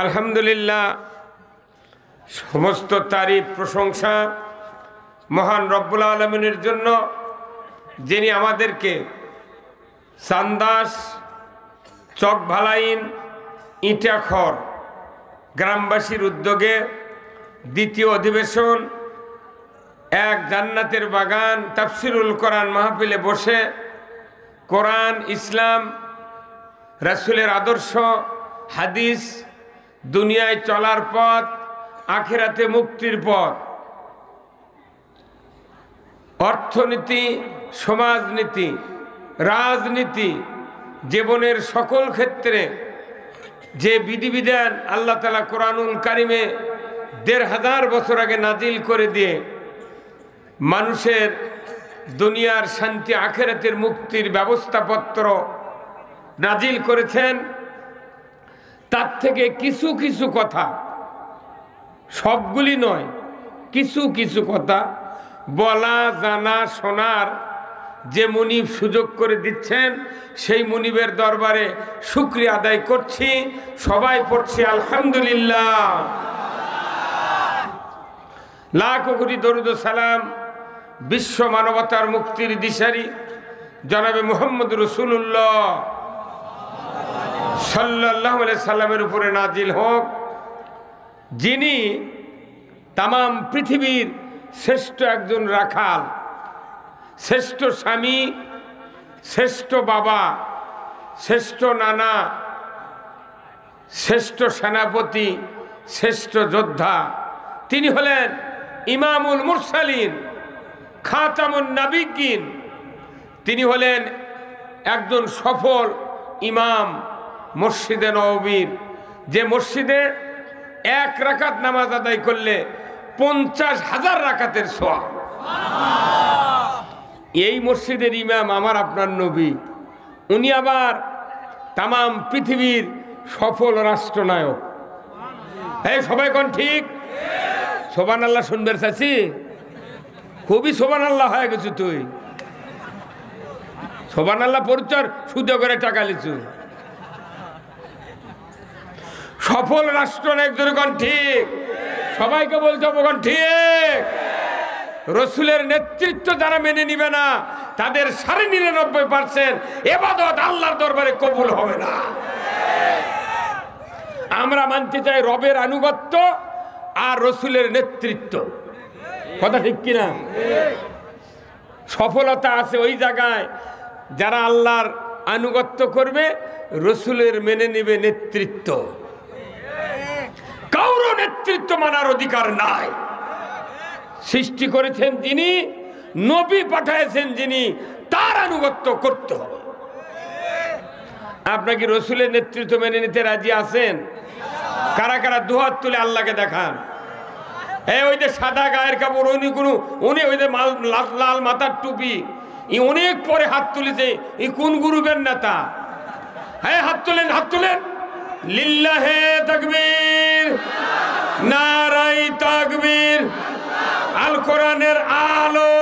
আলহামদুলিল্লাহ, সমস্ত তারিফ প্রশংসা মহান রব্বুল আলামিনের জন্য, যিনি আমাদেরকে চান্দাস চকভালাইন ইটাখর গ্রামবাসীর উদ্যোগে দ্বিতীয় অধিবেশন এক জান্নাতের বাগান তাফসিরুল কোরআন মাহফিলে বসে কোরআন, ইসলাম, রাসূলের আদর্শ, হাদিস, দুনিয়ায় চলার পথ, আখিরাতে মুক্তির পথ, অর্থনীতি, সমাজনীতি, রাজনীতি, জীবনের সকল ক্ষেত্রে যে বিধিবিধান আল্লাহ তাআলা কোরআনুল কারিমে ১৫০০ বছর আগে নাজিল করে দিয়ে মানুষের দুনিয়ার শান্তি, আখিরাতের মুক্তির ব্যবস্থাপত্র নাজিল করেছেন, তার থেকে কিছু কিছু কথা, সবগুলি নয়, কিছু কিছু কথা বলা, জানা, শোনার যে মুনিব সুযোগ করে দিচ্ছেন, সেই মুনিবের দরবারে শুকরিয়া আদায় করছি। সবাই পড়ছি আলহামদুলিল্লাহ। লাখ কোটি দরুদ ও সালাম বিশ্ব মানবতার মুক্তির দিশারি জনাবে মুহাম্মদ রাসূলুল্লাহ সাল্লাল্লাহু আলাইহি সাল্লামের উপরে নাজিল হোক, যিনি তামাম পৃথিবীর শ্রেষ্ঠ একজন রাখাল, শ্রেষ্ঠ স্বামী, শ্রেষ্ঠ বাবা, শ্রেষ্ঠ নানা, শ্রেষ্ঠ সেনাপতি, শ্রেষ্ঠ যোদ্ধা। তিনি হলেন ইমামুল মুরসালিন, খাতামুন নাবিয়্যিন। তিনি হলেন একজন সফল ইমাম মসজিদে নববীর, যে মসজিদে এক রাকাত নামাজ আদায় করলে ৫০,০০০ রাকাতের সওয়াব। এই মসজিদের ইমাম আমার আপনার নবী, উনি আবার তামাম পৃথিবীর সফল রাষ্ট্রনায়ক। এই সবাই কোন ঠিক? সুবহানাল্লাহ শুনবে চাচি? খুবই সুবহানাল্লাহ হয়ে গেছে। তুই সুবহানাল্লাহ পরিচয় সুদ করে টাকা লিচু। সফল রাষ্ট্রনায়ক জনগণ ঠিক? সবাইকে বলতে হবে কোন ঠিক? রসুলের নেতৃত্ব যারা মেনে নিবে না, তাদের ৯৯% ইবাদত আল্লাহর দরবারে কবুল হবে না। আমরা মানতে চাই রবের আনুগত্য আর রসুলের নেতৃত্ব। কথা ঠিক কিনা? সফলতা আছে ওই জায়গায় যারা আল্লাহর আনুগত্য করবে, রসুলের মেনে নিবে নেতৃত্ব। কারো নেতৃত্ব মানার অধিকার নাই। সৃষ্টি করেছেন যিনি, নবী পাঠিয়েছেন যিনি, তার আনুগত্য করতে হবে। আপনাকে রসুলের নেতৃত্ব মেনে নিতে রাজি আছেন? কারা কারা দুহাত তুলে আল্লাহকে দেখান। ওই যে সাদা গায়ের কাপড়, উনি ওই যে লাল মাথার টুপি, অনেক পরে হাত তুলেছে। কোন গ্রুপের নেতা? হ্যাঁ, হাত তুলেন, হাত তুলেন। লিল্লাহে তাকবীর, নারায়ে তাকবীর। আল কোরআনের আলো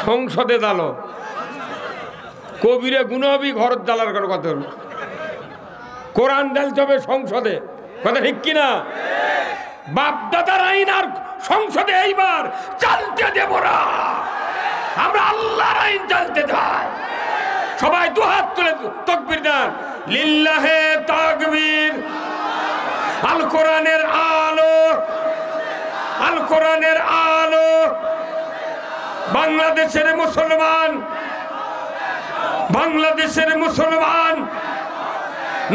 সংসদে দালো, কবিরে গুণবি ঘর দালার কথা। কোরআন ডালতে হবে সংসদে। কথা ঠিক কিনা? বাপদাদার আইন আর সংসদে এইবার চালতে দেব না। আমরা আল্লাহর আইন চালতে চাই। সবাই দুহাত তুলে তাকবীর দেন। লিল্লাহে তাকবীর। আল কোরআনের আলো, আল কোরআনের আলো। বাংলাদেশের মুসলমান, বাংলাদেশের মুসলমান,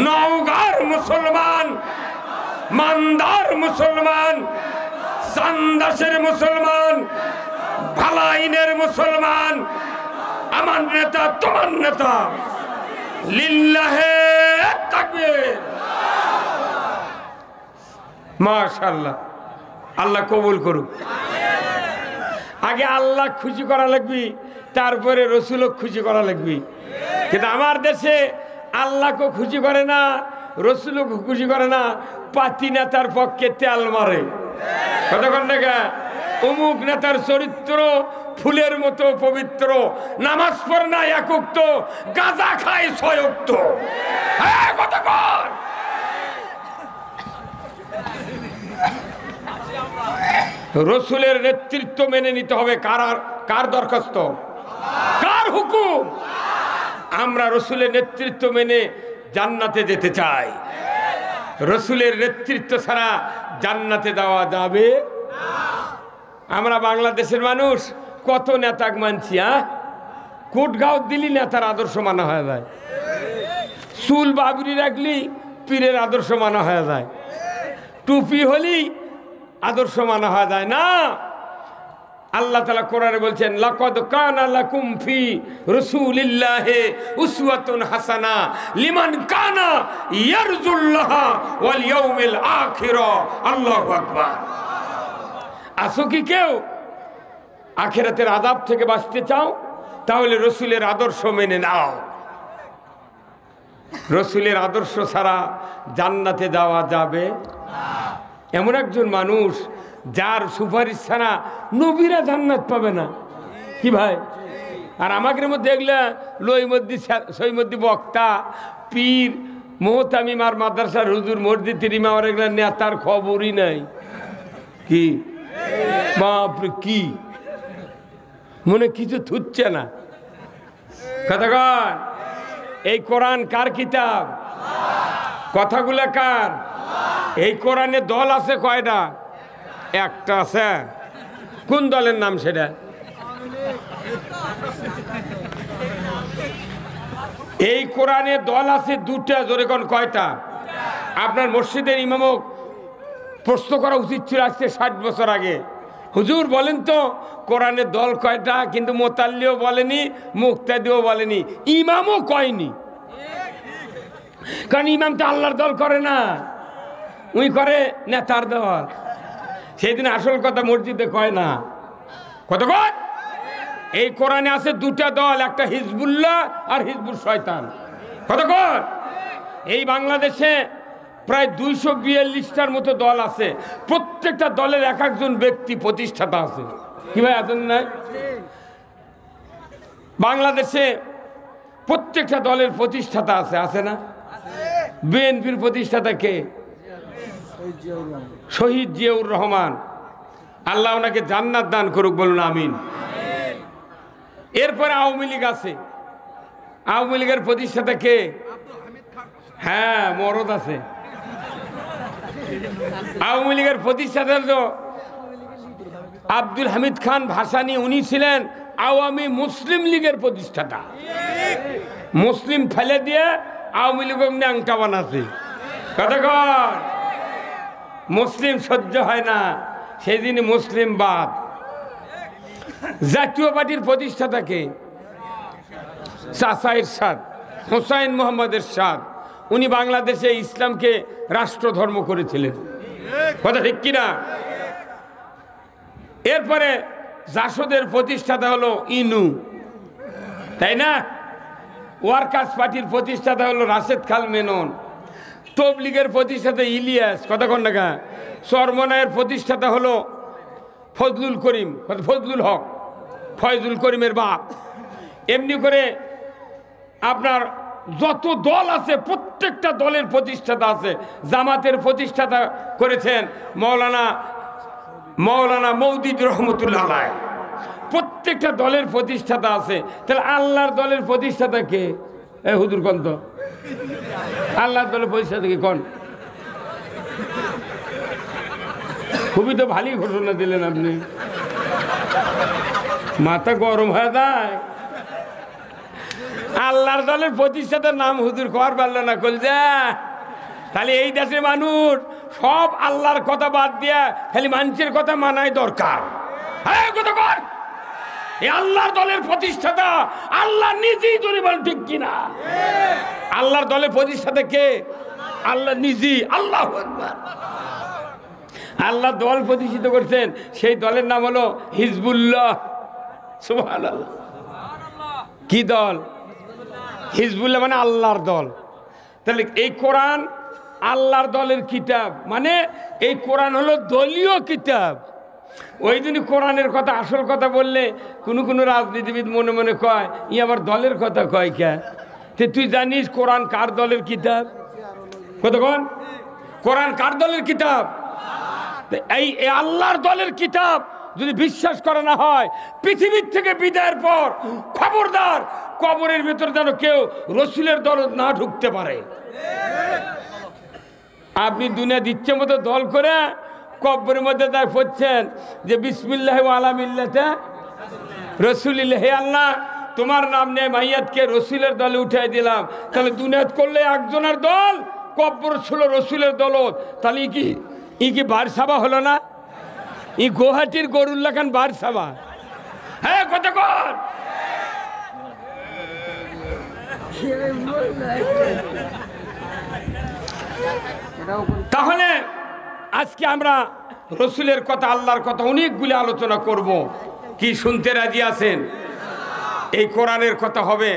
নওগাঁর মুসলমান, মান্দার মুসলমান, সান্দাসের মুসলমান, ভালাইনের মুসলমান, আমার নেতা তোমার নেতা। লিল্লাহে তাকবীর। মাশাআল্লাহ, আল্লাহ কবুল করুক। আগে আল্লাহ খুশি করা লাগবে, তারপরে রসুলও খুশি করা লাগবে। কিন্তু আমার দেশে আল্লাহকে খুশি করে না, রসুলকে খুশি করে না, পাতি নেতার পক্ষে তেল মারে। কতক্ষণ দেখা অমুক নেতার চরিত্র ফুলের মতো পবিত্র, নামাজ পড়ে না এক ওয়াক্ত, গাঁজা খায় ৬ ওয়াক্ত। হ্যাঁ, কতক্ষণ রসুলের নেতৃত্ব মেনে নিতে হবে। কার দরখাস্ত, কার হুকুম? আমরা রসুলের নেতৃত্ব মেনে জান্নাতে যেতে চাই। রসুলের নেতৃত্ব ছাড়া জান্নাতে যাওয়া যাবে। আমরা বাংলাদেশের মানুষ কত নেতাক মানছি, কোটগাঁও দিলি নেতার আদর্শ মানা হয়ে যায়, চুল বাবরি রাখলি পীরের আদর্শ মানা হয়ে যায়, টুপি হলি আদর্শ মানা হয়ে যায় না। আল্লাহ তাআলা কোরআনে বলছেন, লাকাদ কানা লাকুম ফি রাসূলিল্লাহি উসওয়াতুন হাসানা লিমান কানা ইয়ারজুল্লাহ ওয়াল ইয়াউমিল আখির। আল্লাহু আকবার। আসো কি কেউ আখিরাতের আযাব থেকে বাঁচতে চাও? তাহলে রসুলের আদর্শ মেনে নাও। রসুলের আদর্শ ছাড়া জান্নাতে যাওয়া যাবে না। এমন একজন মানুষ যার সুপারিশ ছাড়া নবীরা জান্নাত পাবে না। কি ভাই? আর আমাদের মধ্যে এগুলা সৈমদ্দি বক্তা, পীর, মোহতামিম আর মাদ্রাসার হুজুর, মসজিদ ইমাম, এগুলা নেতার খবরই নাই। কি বাপরে, কি মনে কিছু থুচ্ছে না কথা কন। এই কোরআন কার কিতাব? কথাগুলা কার? এই কোরআনে দল আছে কয়টা? একটা আছে। কোন দলের নাম সেটা? এই কোরআনে দল আছে দুটা। জোরে কোন কয়টা? আপনার মসজিদের ইমামক প্রশ্ন করা উচিত ছিল আজকে 60 বছর আগে, হুজুর বলেন তো কোরআনের দল কয়টা? কিন্তু মোতাল্লিও বলেনি, মুক্তাদিও বলেনি, ইমামও কয়নি। কারণ ইমাম তো আল্লাহর দল করে না, উনি করে নেতার দল। সেই দিন আসল কথা মসজিদে কয় না। কতক্ষণ? এই কোরআনে আছে দুটা দল, একটা হিজবুল্লাহ আর হিজবুল শয়তান। কতক্ষণ? এই বাংলাদেশে প্রায় 242টার মতো দল আছে। প্রত্যেকটা দলের এক একজন ব্যক্তি প্রতিষ্ঠাতা আছে। কি ভাই আছেন না? বাংলাদেশে প্রত্যেকটা দলের প্রতিষ্ঠাতা আছে, আছে না? বিএনপির প্রতিষ্ঠাতা কে? শহীদ জিয়াউর রহমান। আল্লাহ ওনাকে জান্নাত দান করুক, বলুন আমিন। এরপরে আওয়ামী লীগ আছে। আওয়ামী লীগের প্রতিষ্ঠাতা কে? হ্যাঁ, মরদ আছে। আওয়ামী লীগের প্রতিষ্ঠাতা তো আব্দুল হামিদ খান ভাসানী, উনি ছিলেন আওয়ামী মুসলিম লীগের প্রতিষ্ঠাতা। মুসলিম ফেলে দিয়ে আওয়ামী লীগ আংটা বানাচ্ছে। কতক্ষণ? মুসলিম সহ্য হয় না, সেই দিন মুসলিম বাদ। জাতীয় পার্টির প্রতিষ্ঠাতাকে চাচা এরশাদ, হোসাইন মোহাম্মদ এরশাদ, উনি বাংলাদেশে ইসলামকে রাষ্ট্রধর্ম করেছিলেন। কথা ঠিক কিনা? এরপরে জাসদের প্রতিষ্ঠাতা হলো ইনু, তাই না? ওয়ার্কার্স পার্টির প্রতিষ্ঠাতা হলো রাশেদ খান মেনন। তবলিগের প্রতিষ্ঠাতা ইলিয়াস। কতক্ষণ টাকা? চরমনায়ের প্রতিষ্ঠাতা হলো ফজলুল করিম, ফজলুল হক, ফয়জুল করিমের বাপ। এমনি করে আপনার যত দল আছে প্রত্যেকটা দলের প্রতিষ্ঠাতা আছে। জামাতের প্রতিষ্ঠাতা করেছেন মৌলানা মৌদুদ রহমতুল্লাহ আলাইহি। প্রত্যেকটা দলের প্রতিষ্ঠাতা আছে। তাহলে আল্লাহর দলের প্রতিষ্ঠাতা কে? এ হুজুর কোন তো আল্লাহর দলের প্রতিষ্ঠাতা কে? কোন? খুবই তো ভালোই ঘোষণা দিলেন আপনি, মাথা গরম হয়ে যায়। আল্লাহর দলের প্রতিষ্ঠাতার নাম হুজুর কর পারল না, কলজা। তাহলে এই দেশের মানুষ সব আল্লাহর কথা বাদ দিয়া খালি মানুষের কথা মানাই দরকার। হ্যাঁ, কথা কর। এই আল্লাহর দলের প্রতিষ্ঠাতা আল্লাহ নিজেই, জোরে বল ঠিক কিনা? আল্লাহর দলের প্রতিষ্ঠাতা কে? আল্লাহ নিজেই। আল্লাহু আকবার। আল্লাহ দল প্রতিষ্ঠিত করছেন, সেই দলের নাম হলো হিজবুল্লাহ। সুবহানাল্লাহ। কি দল? হিজবুল্লাহ মানে আল্লাহর দল। তাহলে এই কোরআন আল্লাহর দলের কিতাব, মানে এই কোরআন হলো দলীয় কিতাব। ওই দিনই কোরআনের কথা, আসল কথা বললে কোনো রাজনীতিবিদ মনে মনে কয় ই আবার দলের কথা কয় কে? তুই জানিস কোরআন কার দলের কিতাব? কতক্ষণ? কোরআন কার দলের কিতাব? এই আল্লাহর দলের কিতাব যদি বিশ্বাস করা না হয়, পৃথিবীর থেকে বিদায়ের পর খবরদার কবরের ভেতর যেন কেউ রসুলের দল না ঢুকতে পারে। আপনি দুনিয়া দিচ্ছে মতো দল করে কবরের মধ্যে তাই পড়ছেন যে বিসমিল্লাহ আলা মিল্লাতে রসুলিল্লাহ। হে আল্লাহ, তোমার নাম নিয়ে মাইয়াতকে রসুলের দলে উঠাই দিলাম। তাহলে দুনিয়াত করলে একজনের দল, কবর ছিল রসুলের দলত, তাহলে কি বারসাবা হলো না? গুয়াহাটির গরুর লাখান বারসাবা। হ্যাঁ, কতক্ষণ তাহলে আজকে আমরা রসুলের কথা, আল্লাহর কথা অনেকগুলি আলোচনা করব। কি শুনতে রাজি আছেন? এই কোরআনের কথা হবে।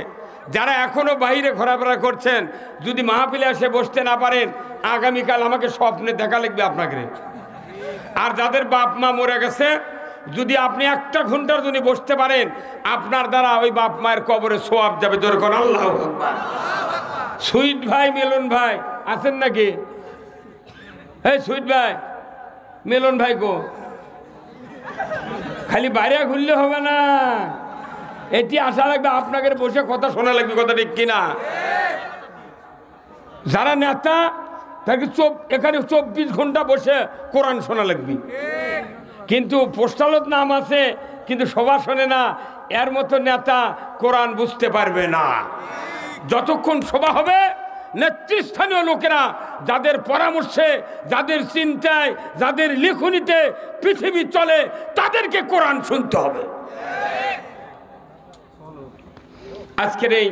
যারা এখনো বাইরে ঘোরাফেরা করছেন, যদি মাহফিলে এসে বসতে না পারেন, আগামীকাল আমাকে স্বপ্নে দেখা লাগবে আপনাকে। আর যাদের বাপ মা মরে গেছে, যদি আপনি একটা ঘন্টার জন্য বসতে পারেন, আপনার দ্বারা ওই বাপ মায়ের কবরে সোয়াব যাবে। যেরকম আল্লাহ আকবার। সুইট ভাই, মিলন ভাই আছেন নাকি? এই সুইট ভাই, মিলন ভাই গো, খালি বাইরে ঘুরলে হবে না, এটি আসা লাগবে, আপনাকে বসে কথা শোনা লাগবে। কথা ঠিক কিনা? যারা নেতা তাকে এখানে 24 ঘন্টা বসে কোরআন শোনা লাগবে। কিন্তু পোস্টালত নাম আছে, কিন্তু সভা শোনে না, এর মতো নেতা কোরআন বুঝতে পারবে না। যতক্ষণ সভা হবে, নেতৃস্থানীয় লোকেরা যাদের পরামর্শে, যাদের চিন্তায়, যাদের লিখনিতে পৃথিবী চলে, তাদেরকে কোরআন শুনতে হবে। আজকের এই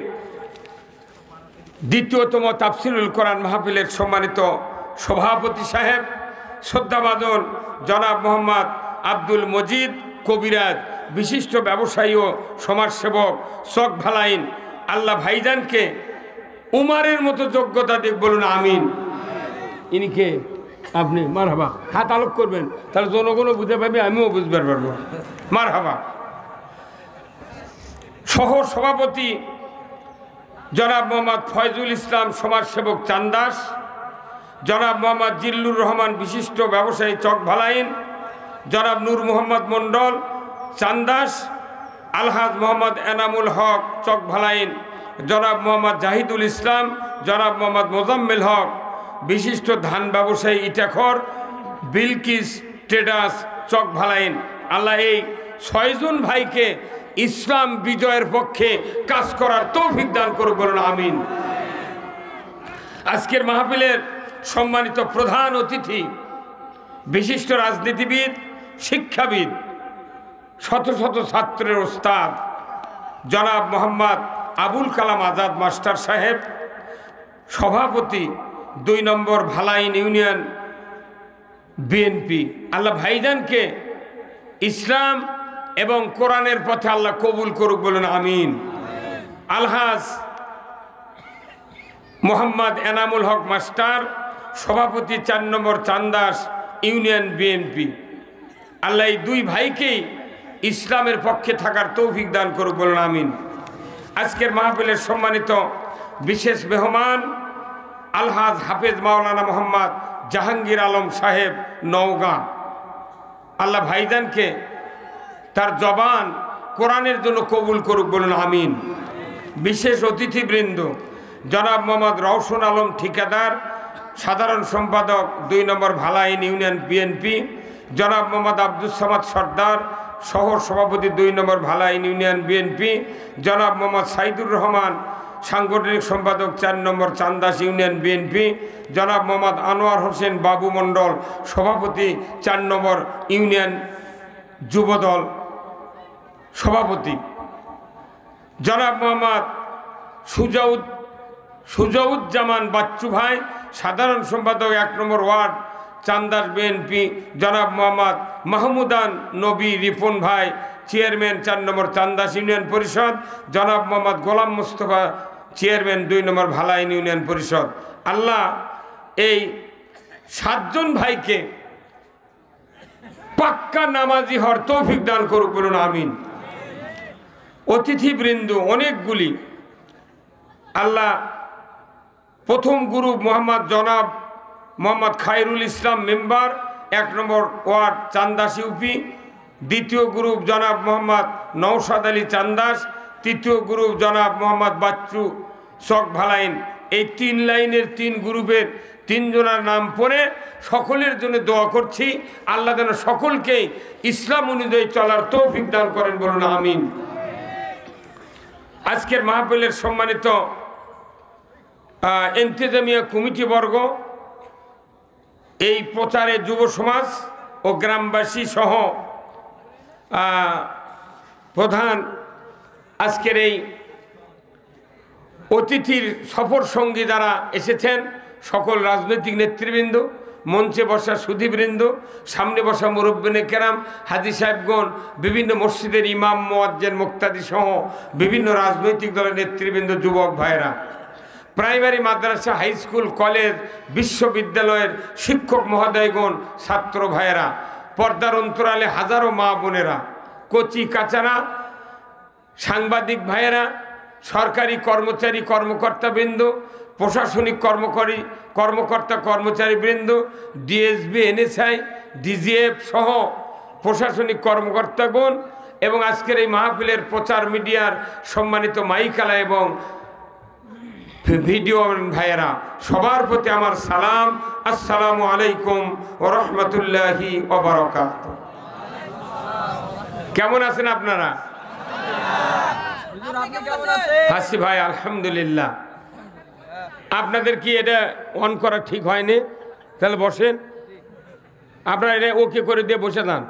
দ্বিতীয়তম তাফসিরুল কোরআন মাহফিলের সম্মানিত সভাপতি সাহেব, শ্রদ্ধাভাজন জনাব মোহাম্মদ আব্দুল মজিদ কবিরাজ, বিশিষ্ট ব্যবসায়ী ও সমাজসেবক, চক ভালাইন, আল্লাহ ভাইজানকে উমারের মতো যোগ্যতা দিক, বলুন আমিন। ইনি কে? আপনি? মারহাবা। হাত আলোক করবেন, তাহলে জনগণও বুঝতে পারবে, আমিও বুঝতে পারবো। মারহাবা। সহ সভাপতি জনাব মোহাম্মদ ফয়জুল ইসলাম, সমাজসেবক চান্দাস, জনাব মোহাম্মদ জিল্লুর রহমান, বিশিষ্ট ব্যবসায়ী, চক ভালাইন, জনাব নূর মোহাম্মদ মন্ডল, চান্দাস, আলহাজ মোহাম্মদ এনামুল হক, চক ভালাইন, জনাব মোহাম্মদ জাহিদুল ইসলাম, জনাব মোহাম্মদ মোজাম্মেল হক, বিশিষ্ট ধান ব্যবসায়ী, ইটাখর, বিলকিস ট্রেডার্স, চক ভালাইন। আল্লাহ এই 6 জন ভাইকে ইসলাম বিজয়ের পক্ষে কাজ করার তৌফিক দান করুক, বলুন আমিন। আজকের মাহফিলের সম্মানিত প্রধান অতিথি, বিশিষ্ট রাজনীতিবিদ, শিক্ষাবিদ, শত শত ছাত্রের ওস্তাদ জনাব মোহাম্মদ আবুল কালাম আজাদ মাস্টার সাহেব, সভাপতি 2 নম্বর ভালাইন ইউনিয়ন বিএনপি। আল্লাহ ভাইজানকে ইসলাম এবং কোরআনের পথে আল্লাহ কবুল করুক, বলুন আমিন। আলহাজ মোহাম্মদ এনামুল হক মাস্টার, সভাপতি 4 নম্বর চান্দাস ইউনিয়ন বিএনপি। আল্লাহ এই 2 ভাইকেই ইসলামের পক্ষে থাকার তৌফিক দান করুক, বলুন আমিন। আজকের মাহফিলের সম্মানিত বিশেষ মেহমান আলহাজ হাফেজ মাওলানা মোহাম্মদ জাহাঙ্গীর আলম সাহেব, নওগাঁ। আল্লাহ ভাইজানকে তার জবান কোরআনের জন্য কবুল করুক, বলুন আমিন। বিশেষ অতিথিবৃন্দ জনাব মোহাম্মদ রওশন আলম ঠিকাদার, সাধারণ সম্পাদক 2 নম্বর ভালাইন ইউনিয়ন বিএনপি, জনাব মোহাম্মদ আব্দুল সামাদ সর্দার, সহ সভাপতি 2 নম্বর ভালাইন ইউনিয়ন বিএনপি, জনাব মোহাম্মদ সাইদুর রহমান, সাংগঠনিক সম্পাদক 4 নম্বর চান্দাস ইউনিয়ন বিএনপি, জনাব মোহাম্মদ আনোয়ার হোসেন বাবু মণ্ডল, সভাপতি 4 নম্বর ইউনিয়ন যুবদল সভাপতি, জনাব মোহাম্মদ সুজাউজ্জামান বাচ্চু ভাই, সাধারণ সম্পাদক 1 নম্বর ওয়ার্ড চান্দাস বিএনপি, জনাব মোহাম্মদ মাহমুদান নবী রিপন ভাই, চেয়ারম্যান 4 নম্বর চান্দাস ইউনিয়ন পরিষদ, জনাব মোহাম্মদ গোলাম মুস্তফা, চেয়ারম্যান 2 নম্বর ভালাইন ইউনিয়ন পরিষদ। আল্লাহ এই 7 জন ভাইকে পাক্কা নামাজি হওয়ার তৌফিক দান করুক, বলুন আমিন। অতিথিবৃন্দ অনেকগুলি। আল্লাহ প্রথম গুরু জনাব মোহাম্মদ খায়রুল ইসলাম মেম্বার, 1 নম্বর ওয়ার্ড চান্দাস ইউপি, দ্বিতীয় গ্রুপ জনাব মোহাম্মদ নওশাদ আলী চান্দাস, তৃতীয় গ্রুপ জনাব মোহাম্মদ বাচ্চু চক ভালাইন। এই 3 লাইনের 3 গ্রুপের 3 জনের নাম পড়ে সকলের জন্য দোয়া করছি। আল্লাহ যেন সকলকে ইসলাম অনুযায়ী চলার তৌফিক দান করেন, বলুন আমিন। আজকের মাহফিলের সম্মানিত ইন্তেজামিয়া কমিটি বর্গ, এই প্রচারে যুব সমাজ ও গ্রামবাসী সহ প্রধান আজকের এই অতিথির সফর সঙ্গী যারা এসেছেন, সকল রাজনৈতিক নেতৃবৃন্দ, মঞ্চে বসা সুধীবৃন্দ, সামনে বসা মুরব্বিনে কেরাম, হাজী সাহেবগণ, বিভিন্ন মসজিদের ইমাম মুয়াজ্জিন মুক্তাদি সহ বিভিন্ন রাজনৈতিক দলের নেতৃবৃন্দ, যুবক ভাইয়েরা, প্রাইমারি মাদ্রাসা, হাই স্কুল, কলেজ, বিশ্ববিদ্যালয়ের শিক্ষক মহোদয়গণ, ছাত্র ভাইয়েরা, পর্দার অন্তরালে হাজারো মা বোনেরা, কচি কাচারা, সাংবাদিক ভাইয়েরা, সরকারি কর্মচারী কর্মকর্তাবৃন্দ, প্রশাসনিক কর্মকর্তা কর্মচারীবৃন্দ, ডিএসবি, এনএসআই, ডিজিএফ সহ প্রশাসনিক কর্মকর্তাগণ এবং আজকের এই মাহফিলের প্রচার মিডিয়ার সম্মানিত মাইকালা এবং ভিডিও ভাইয়েরা, সবার প্রতি আমার সালাম। আসসালামু আলাইকুম ওয়া রাহমাতুল্লাহি ওয়া বারাকাতুহু। কেমন আছেন আপনারা? হাসি ভাই, আলহামদুলিল্লাহ। আপনাদের কি এটা অন করা ঠিক হয়নি? তাহলে বসেন, আপনারা এটা ওকে করে দিয়ে বসে যান।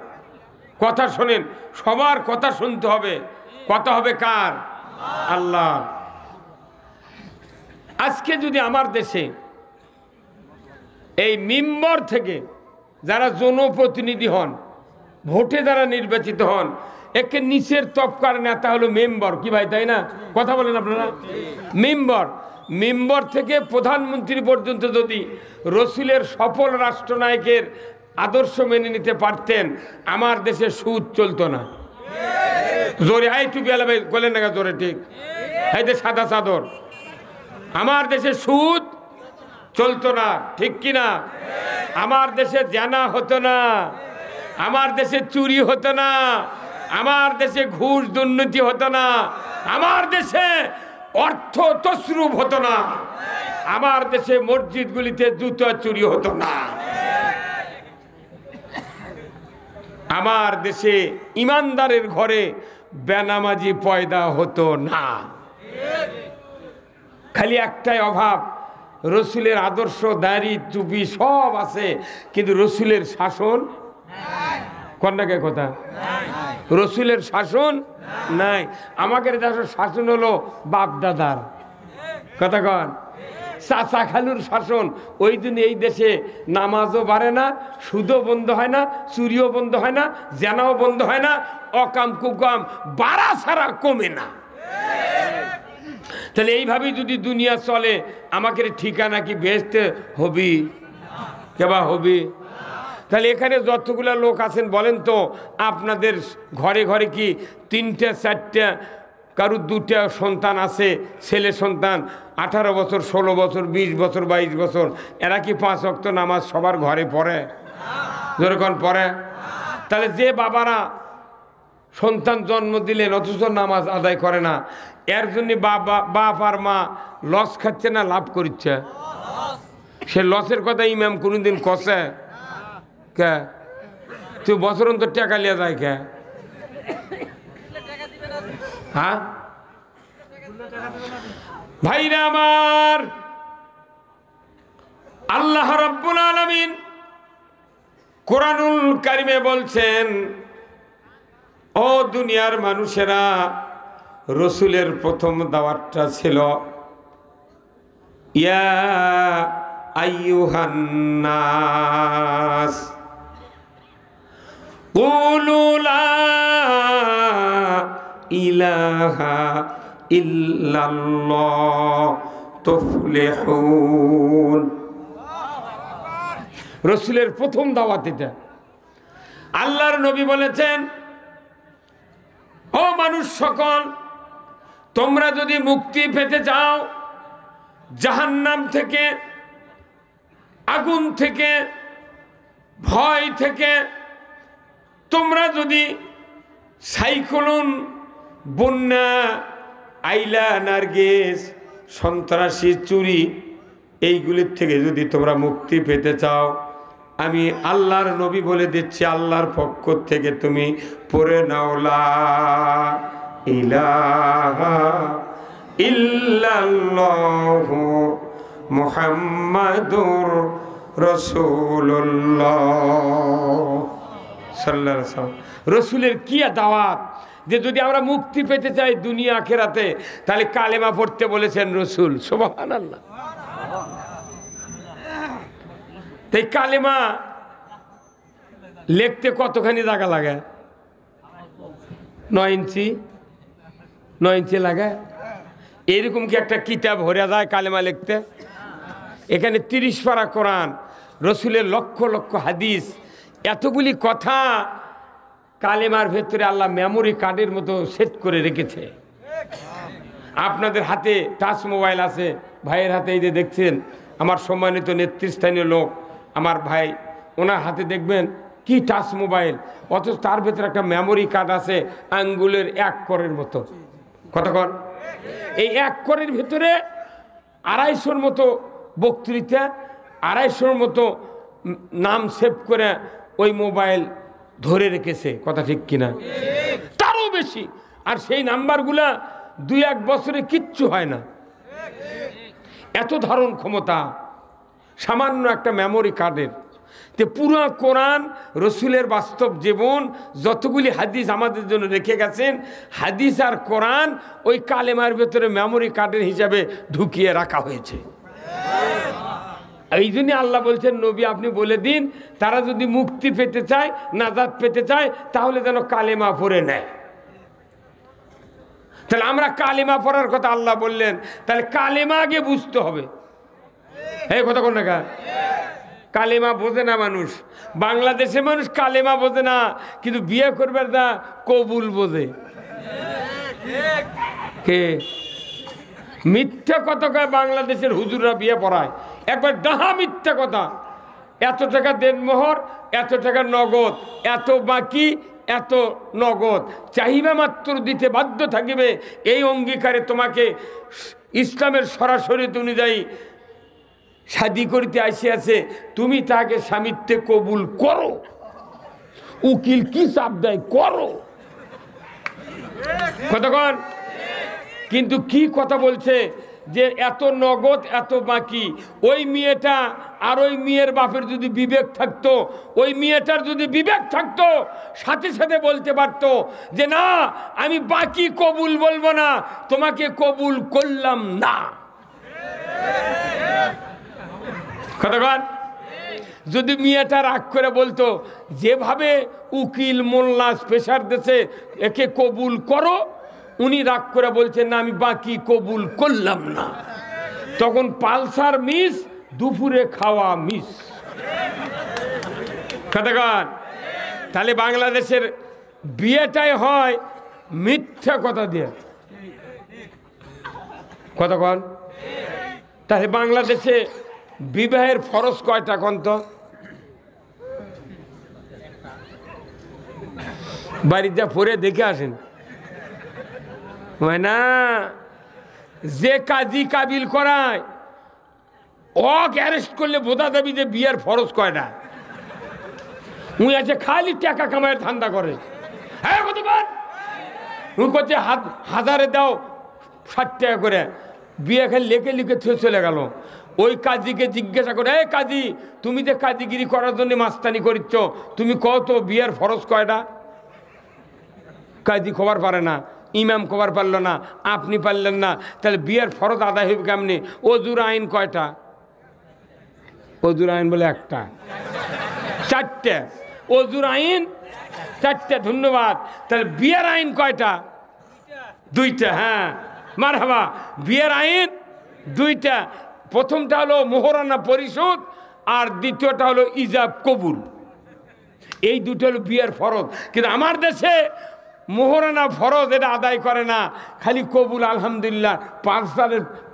কথা শোনেন, সবার কথা শুনতে হবে। কথা হবে কার? আল্লাহ। আজকে যদি আমার দেশে এই মিম্বর থেকে যারা জনপ্রতিনিধি হন, ভোটে যারা নির্বাচিত হন, একে নিচের তবকার নেতা হলো মেম্বার, কি ভাই, তাই না? কথা বলেন আপনারা। মেম্বার থেকে প্রধানমন্ত্রী পর্যন্ত যদি রসুলের সফল রাষ্ট্রনায়কের আদর্শ মেনে নিতে পারতেন, আমার দেশে সুদ চলতো না। জোরে হাই টুপি আলা ভাই বলেন না, জোরে ঠিক। এই যে সাদা চাদর, আমার দেশে সুদ চলতো না, ঠিক কিনা? আমার দেশে জানা হতো না, আমার দেশে চুরি হতো না, আমার দেশে ঘুষ দুর্নীতি হতো না, আমার দেশে অর্থ তসরুপ হতো না, আমার দেশে মসজিদগুলিতে জুতো চুরি হতো না, আমার দেশে ইমানদারের ঘরে বেনামাজি পয়দা হতো না। খালি একটাই অভাব, রসুলের আদর্শ, দাড়ি টুপি সব আছে, কিন্তু রসুলের শাসন কন্যাকে কথা, রসুলের শাসন নাই। আমাদের দেশের শাসন হলো বাপ দাদার কথা কন, চাচা খালুর শাসন। ওই দিন এই দেশে নামাজও বাড়ে না, সুদও বন্ধ হয় না, চুরিও বন্ধ হয় না, জেনাও বন্ধ হয় না, অকাম কুকাম বাড়া ছাড়া কমে না। তাহলে এইভাবেই যদি দুনিয়া চলে, আমাকে ঠিকানা কি বেচতে হবি কেবা হবি? তাহলে এখানে যতগুলো লোক আছেন বলেন তো, আপনাদের ঘরে ঘরে কি 3টে 4টে, কারুর 2টা সন্তান আছে, ছেলে সন্তান, 18 বছর, 16 বছর, 20 বছর, 22 বছর, এরা কি 5 ওয়াক্ত নামাজ সবার ঘরে পড়ে? যেরকম পড়ে। তাহলে যে বাবারা সন্তান জন্ম দিলেন অথচ নামাজ আদায় করে না, এর জন্য বাপ আর মা লস খাচ্ছে না লাভ করছে? সে লসের কথা ইমাম কোনোদিন কষে কে? তুই বছর অন্তর টাকা লিয়া যায় কে? হ্যাঁ ভাইরা আমার, আল্লাহ রাব্বুল আলামিন কোরআনুল কারিমে বলছেন, ও দুনিয়ার মানুষেরা, রসুলের প্রথম দাওয়াতটা ছিল ইয়া আইয়ুহান নাস কুলু লা ইলাহা ইল্লাল্লাহ তুফলিহুন। রসুলের প্রথম দাওয়াত এটা। আল্লাহর নবী বলেছেন, ও মানুষ সকল, তোমরা যদি মুক্তি পেতে চাও জাহান্নাম থেকে, আগুন থেকে, ভয় থেকে তোমরা যদি সাইক্লোন, বন্যা, আইলা, নার্গিস, সন্ত্রাসী, চুরি এইগুলির থেকে যদি তোমরা মুক্তি পেতে চাও, আমি আল্লাহর নবী বলে দিচ্ছি, আল্লাহর পক্ষ থেকে তুমি পড়ে নাও লা ইলাহা ইল্লাল্লাহু মুহাম্মাদুর রাসূলুল্লাহ সাল্লাল্লাহু আলাইহি ওয়াসাল্লাম। রসুলের কি দাওয়াত যে যদি আমরা মুক্তি পেতে চাই দুনিয়া আখিরাতে, তাহলে কালেমা পড়তে বলেছেন রসুল। সুবহানাল্লাহ। তাই কালেমা লিখতে কতখানি জায়গা লাগে? 9 ইঞ্চি লাগে। এরকম কি একটা কিতাব ভরে যায় কালেমা লিখতে? এখানে 30 পারা কোরআন, রসুলের লক্ষ লক্ষ হাদিস, এতগুলি কথা কালেমার ভেতরে আল্লাহ মেমোরি কার্ডের মতো সেট করে রেখেছে। আপনাদের হাতে টাচ মোবাইল আছে, ভাইয়ের হাতে এই যে দেখছেন, আমার সম্মানিত নেতৃস্থানীয় লোক আমার ভাই, ওনার হাতে দেখবেন কি টাচ মোবাইল, অথচ তার ভেতরে একটা মেমোরি কার্ড আছে আঙ্গুলের 1 করের মতো। কতক্ষণ? এই 1 করের ভিতরে 250-র মতো বক্তৃতা, 250-র মতো নাম সেভ করে ওই মোবাইল ধরে রেখেছে। কথা ঠিক কিনা? তারও বেশি। আর সেই নাম্বারগুলা 2-1 বছরে কিচ্ছু হয় না। এত ধারণ ক্ষমতা সামান্য একটা মেমোরি কার্ডের। তো পুরো কোরআন, রসুলের বাস্তব জীবন, যতগুলি হাদিস আমাদের জন্য রেখে গেছেন, হাদিস আর কোরআন ওই কালেমার ভেতরে মেমোরি কার্ডের হিসাবে ঢুকিয়ে রাখা হয়েছে। এই জন্য আল্লাহ বলছেন, নবী আপনি বলে দিন, তারা যদি মুক্তি পেতে চায়, নাজাত পেতে চায়, তাহলে যেন কালেমা পড়ে নেয়। তাহলে আমরা কালেমা পড়ার কথা আল্লাহ বললেন, তাহলে কালেমা আগে বুঝতে হবে। এই কথা কোন না? কালেমা বোঝে না মানুষ। বাংলাদেশে মানুষ কালেমা বোঝে না, কিন্তু বিয়ে করবে না কবুল বোঝে। কে মিথ্যা কথা কয়? বাংলাদেশের হুজুররা বিয়ে পড়ায়, একবার ডাহা মিথ্যা কথা। এত টাকা দেনমোহর, এত টাকা নগদ, এত বাকি, এত নগদ, চাহিদা মাত্র দিতে বাধ্য থাকিবে। এই অঙ্গীকারে তোমাকে ইসলামের সরাসরি অনুযায়ী শাদী করিতে আসিয়াছে, তুমি তাকে স্বামীত্বে কবুল করো। উকিল কি চাপ দেয়, করো। কতক্ষণ? কিন্তু কি কথা বলছে যে এত নগদ, এত বাকি। ওই মেয়েটা আর ওই মেয়ের বাপের যদি বিবেক থাকতো, ওই মেয়েটার যদি বিবেক থাকতো, সাথে সাথে বলতে পারতো যে না, আমি বাকি কবুল বলবো না, তোমাকে কবুল করলাম না। কতক্ষণ? যদি মেয়েটা রাগ করে বলতো, যেভাবে উকিল মোল্লা প্রেশার দিয়েছে একে কবুল করো, উনি রাগ করে বলছেন না, আমি বাকি কবুল করলাম না, তখন পালসার মিস, দুপুরে খাওয়া মিস। কতক্ষণ? তাহলে বাংলাদেশের বিয়েটাই হয় মিথ্যা কথা দিয়ে। কতক্ষণ? তাহলে বাংলাদেশে বিবাহের ফরজ কয়টা কোন তো? বাড়িতে পরে দেখে আসেন। হয় না, যে কাজী কাবিল করায় অক অ্যারেস্ট করলে বোঝা যাবি যে বিয়ের ফরজ কয়টা। উনি আছে খালি টাকা কামায়ের ধান্দা করে। হ্যাঁ কতবার উনি করছে হাজারে দাও 60 টাকা করে, বিয়ে খালি লেখে লিখে চলে গেল। ওই কাজীকে জিজ্ঞাসা করে, এই কাজী, তুমি যে কাজীগিরি করার জন্য মাস্তানি করিচ্ছ, তুমি কত বিয়ের ফরজ কয়টা? কাজী খবর পারে না, ইমাম খবর পারল না, আপনি পারলেন না, তাহলে বিয়ের ফরজ আদায় হইবে কেমনি? অজুর আইন কয়টা? অজুর আইন বলে একটা, 4টে অজুর আইন, 4টে। ধন্যবাদ। তাহলে বিয়ের আইন কয়টা? 2টা। হ্যাঁ মারহাবা, বিয়ের আইন 2টা। প্রথমটা হলো মোহরানা পরিশোধ, আর দ্বিতীয়টা হলো ইজাব কবুল। এই দুটো হলো বিয়ের ফরজ। কিন্তু আমার দেশে মোহরানা ফরজ এটা আদায় করে না, খালি কবুল আলহামদুলিল্লাহ।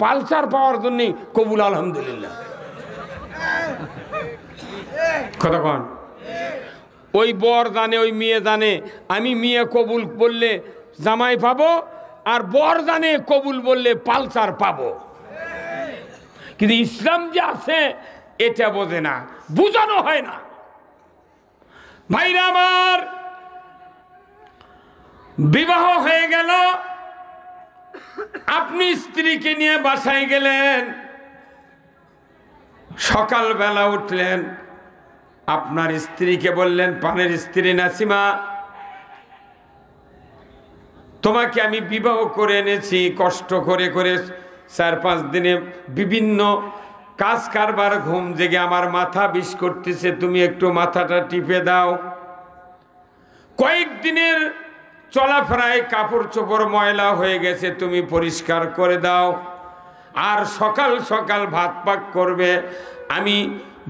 পালসার পাওয়ার জন্যই কবুল আলহামদুলিল্লাহ। কতক্ষণ? ওই বর জানে, ওই মেয়ে জানে আমি মেয়ে কবুল বললে জামাই পাবো, আর বর জানে কবুল বললে পালসার পাবো। কিন্তু ইসলাম যে আছে এটা বোঝে না, বুঝানো হয় না। ভাইরা আমার, বিবাহ হয়ে গেল, আপনি স্ত্রীকে নিয়ে বাসায় গেলেন, সকালবেলা উঠলেন, আপনার স্ত্রীকে বললেন, পানের স্ত্রী নাসিমা, তোমাকে আমি বিবাহ করে এনেছি কষ্ট করে করে, 4-5 দিনে বিভিন্ন কাজ কারবার, ঘুম জেগে আমার মাথা বিষ করতেছে, তুমি একটু মাথাটা টিপে দাও। কয়েকদিনের চলাফেরায় কাপড় চোপড় ময়লা হয়ে গেছে, তুমি পরিষ্কার করে দাও। আর সকাল সকাল ভাত পাক করবে, আমি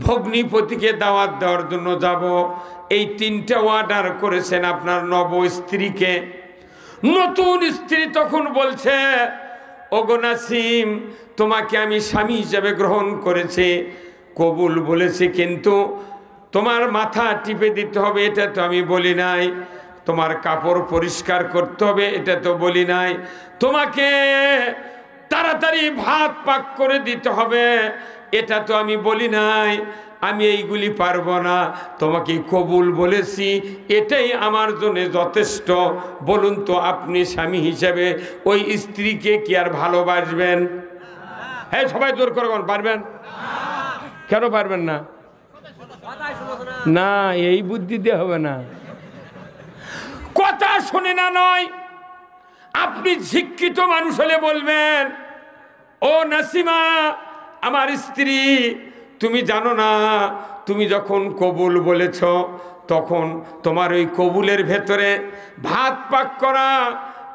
ভগ্নিপতিকে দাওয়াত দেওয়ার জন্য যাব। এই 3টা অর্ডার করেছেন আপনার নব স্ত্রীকে। নতুন স্ত্রী তখন বলছে, ওগো নাসিম, তোমাকে আমি স্বামী হিসেবে গ্রহণ করেছি, কবুল বলেছি, কিন্তু তোমার মাথা টিপে দিতে হবে এটা তো আমি বলি নাই, তোমার কাপড় পরিষ্কার করতে হবে এটা তো বলি নাই, তোমাকে তাড়াতাড়ি ভাত পাক করে দিতে হবে এটা তো আমি বলি নাই, আমি এইগুলি পারবো না, তোমাকে কবুল বলেছি, এটাই আমার জন্য যথেষ্ট। বলুন তো আপনি স্বামী হিসেবে ওই স্ত্রীকে কি আর ভালোবাসবেন? হ্যাঁ, সবাই জোর করে পারবেন? কেন পারবেন না? না, এই বুদ্ধি দিয়ে হবে না। কথা শুনে না নয়, আপনি শিক্ষিত মানুষ হলে বলবেন, ও নাসিমা, আমার স্ত্রী, তুমি জানো না, তুমি যখন কবুল বলেছ তখন তোমার ওই কবুলের ভেতরে ভাত পাক করা,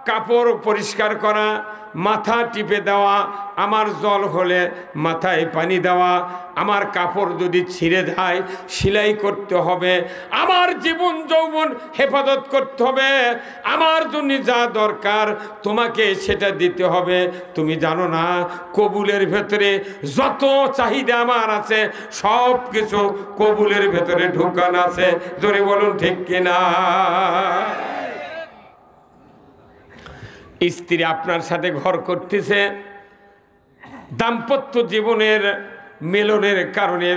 কাপড় পরিষ্কার করা, মাথা টিপে দেওয়া, আমার জল হলে মাথায় পানি দেওয়া, আমার কাপড় যদি ছিঁড়ে যায় সেলাই করতে হবে, আমার জীবন যৌবন হেফাজত করতে হবে, আমার জন্য যা দরকার তোমাকে সেটা দিতে হবে। তুমি জানো না, কবুলের ভেতরে যত চাহিদা আমার আছে সব কিছু কবুলের ভেতরে ঢুকান আছে। জোরে বলুন ঠিক কিনা? স্ত্রী আপনার সাথে ঘর করতেছে, দাম্পত্য জীবনের মিলনের কারণে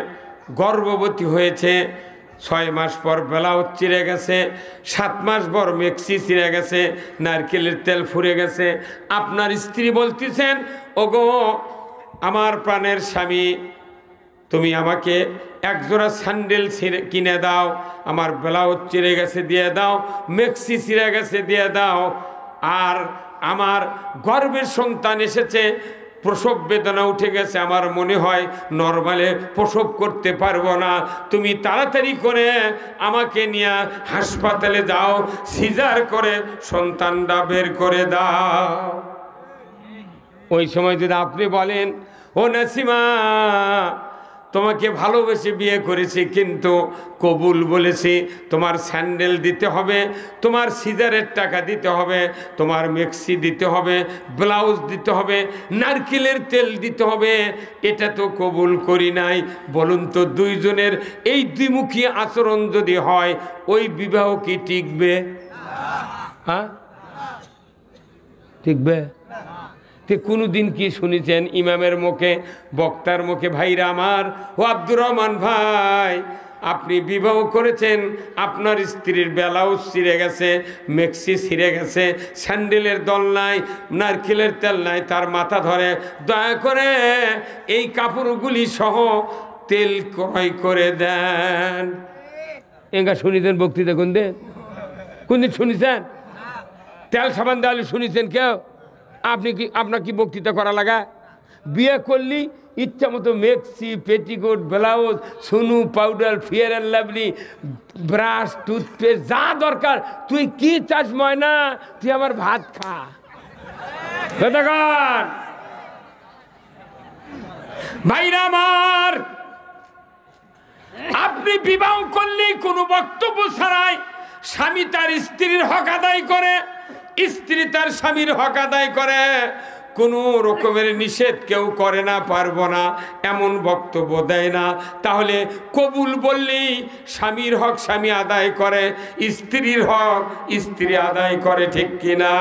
গর্ভবতী হয়েছে, 6 মাস পর ব্লাউজ চিরে গেছে, 7 মাস পর মেক্সি চিরে গেছে, নারকেলের তেল ফুরে গেছে। আপনার স্ত্রী বলতেছেন, ওগো আমার প্রাণের স্বামী, তুমি আমাকে একজোড়া স্যান্ডেল কিনে দাও, আমার ব্লাউজ চিরে গেছে দিয়ে দাও, মেক্সি চিরে গেছে দিয়ে দাও, আর আমার গর্ভের সন্তান এসেছে, প্রসব বেদনা উঠে গেছে, আমার মনে হয় নরমালে প্রসব করতে পারবো না, তুমি তাড়াতাড়ি করে আমাকে নিয়ে হাসপাতালে যাও, সিজার করে সন্তানটা বের করে দাও। ওই সময় যদি আপনি বলেন, ও নাসিমা, তোমাকে ভালোবেসে বিয়ে করেছি, কিন্তু কবুল বলেছি, তোমার স্যান্ডেল দিতে হবে, তোমার সিজারের টাকা দিতে হবে, তোমার মেক্সি দিতে হবে, ব্লাউজ দিতে হবে, নারকেলের তেল দিতে হবে, এটা তো কবুল করি নাই। বলুন তো, দুইজনের এই দ্বিমুখী আচরণ যদি হয়, ওই বিবাহ কি টিকবে? হ্যাঁ, টিকবে? কোনদিন কি শুনেছেন ইমামের মুখে, বক্তার মুখে, ভাইরা আমার, ও আব্দুর রহমান ভাই, আপনি বিবাহ করেছেন, আপনার স্ত্রীর ব্লাউজ ছিঁড়ে গেছে, মেক্সি ছিঁড়ে গেছে, স্যান্ডেলের দল নাই, নারকেলের তেল নাই, তার মাথা ধরে, দয়া করে এই কাপড়গুলি সহ তেল ক্রয় করে দেন। এঙ্গা শুনিছেন বক্তৃতা? কোনদিন শুনেছেন? তেল সাবান দেওয়ালে শুনেছেন কেউ? আপনার কি বক্তৃতা করা লাগা? বিয়ে করলি ইচ্ছা মতো মেক্সি, পেটিকোট, ব্লাউজ, সুনু, powder, fair and lovely, brush, toothpaste, যা দরকার। তুই কি চাস ময়না? তুই আমার ভাত খা। ভাইরা আমার, আপনি বিবাহ করলে কোনো বক্তব্য ছাড়াই স্বামী তার স্ত্রীর হক আদায় করে, স্ত্রী তার স্বামীর হক আদায় করে। কোনো রকমের নিষেধ কেউ করে না, পারবো না, এমন বক্তব্য দেয় না। তাহলে কবুল বললেই স্বামীর হক স্বামী আদায় করে, স্ত্রীর হক স্ত্রী আদায় করে, ঠিক কিনা?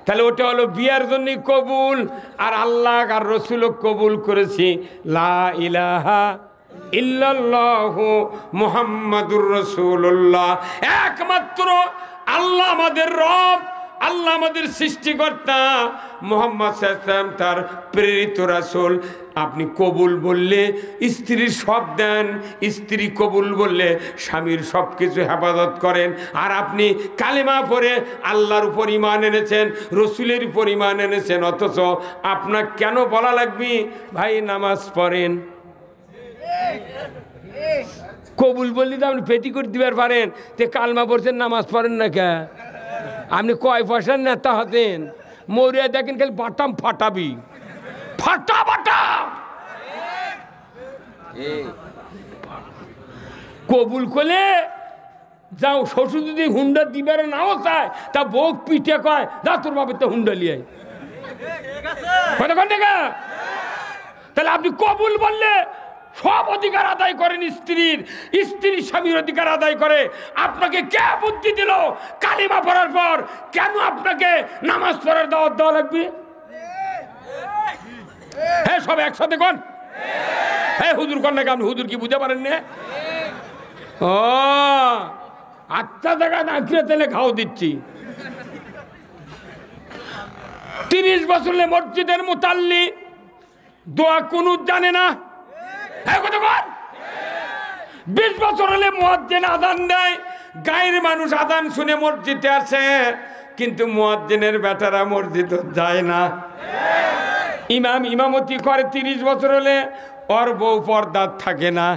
তাহলে ওটা হলো বিয়ার জন্য কবুল, আর আল্লাহ আর রসুল কবুল করেছি লা ইলাহা ইল্লাল্লাহু মুহাম্মাদুর রাসূলুল্লাহ। একমাত্র আল্লাহ আমাদের রব, আল্লাহ আমাদের সৃষ্টিকর্তা, মুহাম্মদ সাল্লাল্লাহু আলাইহি ওয়াসাল্লাম তার প্রেরিত রাসূল। আপনি কবুল বললে স্ত্রীর সব দেন, স্ত্রী কবুল বললে স্বামীর সব কিছু হেফাজত করেন। আর আপনি কালেমা পড়ে আল্লাহর উপর ঈমান এনেছেন, রসুলের উপর ঈমান এনেছেন, অথচ আপনার কেন বলা লাগবে ভাই নামাজ পড়েন? কবুল বললি তো আপনি পেটিকোট দিবার পারেন, তে কালমা পড়ছেন নামাজ পড়েন না কে? আপনি কয় পয়সার নেতা হতেন? মরিয়া দেখেন খালি বাটাম ফাটাবি, ফাটা বাটাম। কবুল করলে যাও, শ্বশুর যদি হুন্ডা দিবার নাও চায়, তা বউ পিঠে কয় যা তোর বাপের তো হুন্ডা লিয়ে। তাহলে আপনি কবুল বললে সব অধিকার আদায় করেন স্ত্রীর, স্ত্রীর স্বামীর অধিকার আদায় করে। আপনাকে কে বুদ্ধি দিল কালিমা পড়ার পর কেন আপনাকে নামাজ পড়ার দাওয়াত দেওয়া লাগবে? হ্যাঁ, সব একসাথে কোন? হ্যাঁ, হুজুর কোন নাকি? আপনি হুজুর কি বুঝতে পারেন না? ও আচ্ছা, দেখা না তেলে খাও দিচ্ছি। 30 বছর মসজিদের মুতাল্লি দোয়া কুনুত জানে না। 20 বছর হলে মুয়াজ্জিন আযান দেয়, গায়ের মানুষ আযান শুনে মসজিদে আসে, কিন্তু মুয়াজ্জিনের বেটারা মসজিদে যায় না। ইমাম ইমামতি করে 30 বছর হলে, ওর বউ পর্দার থাকে না।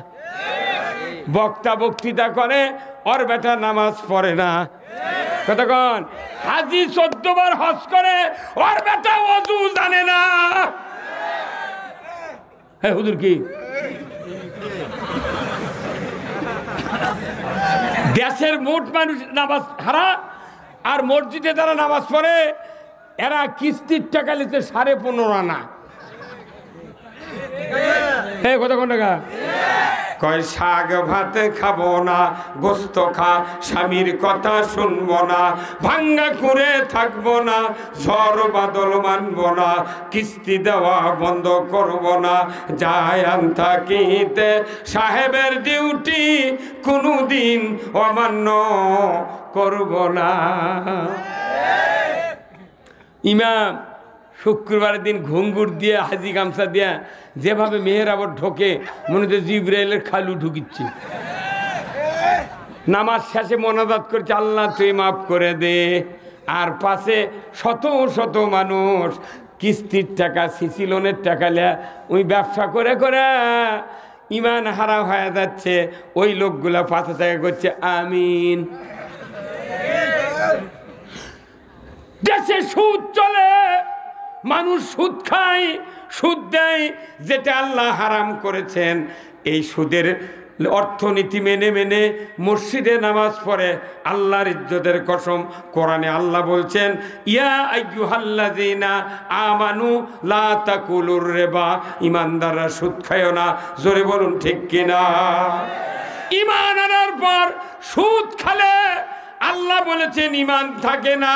বক্তা বক্তৃতা করে, ওর বেটা নামাজ পড়ে না। কতক্ষণ? হাজি 14 বার হজ করে, ওর বেটা ওযু জানে না। হ্যাঁ হুজুর কি? দেশের মোট মানুষ নামাজ হারা, আর মসজিদে যারা নামাজ পড়ে এরা কিস্তির টাকা নিতে 15.5 আনা। হ্যাঁ, কতক্ষণ টাকা? কয় শাক ভাত খাবো না, গোস্ত খা, স্বামীর কথা শুনবো না, ভাঙ্গা করে থাকবো না, ঝড় বাদল মানবো না, কিস্তি দেওয়া বন্ধ করবো না, যায় আন থাকিতে সাহেবের ডিউটি কোনোদিন অমান্য করবো না। ইমাম শুক্রবারের দিন ঘুঙ্গুর দিয়ে হাজি গামছা দিয়া যেভাবে মেহেরাবর ঢোকে, মনে হচ্ছে জিব্রাইলের খালু ঢুকিচ্ছে। নামাজ শেষে মোনাজাত করছে, আল্লাহ তুই মাফ করে দে। আর পাশে শত শত মানুষ কিস্তির টাকা, সিসি লোনের টাকা লিয়া ওই ব্যবসা করে করে ইমান হারা হয়ে যাচ্ছে। ওই লোকগুলা পাশে থেকে করছে আমিন। দেশে সুদ চলে, মানুষ সুদ খায়, সুদ দেয়, যেটা আল্লাহ হারাম করেছেন। এই সুদের অর্থনীতি মেনে মেনে মসজিদে নামাজ পড়ে। আল্লাহর ইজ্জতের কসম, কোরআনে আল্লাহ বলছেন ইয়া আইয়ুহাল্লাযীনা আমানু লা তাকুলুর রিবা, ঈমানদাররা সুদ খায়ও না। জোরে বলুন ঠিক কিনা? ঈমান আনার পর সুদ খালে আল্লাহ বলেছেন ঈমান থাকে না।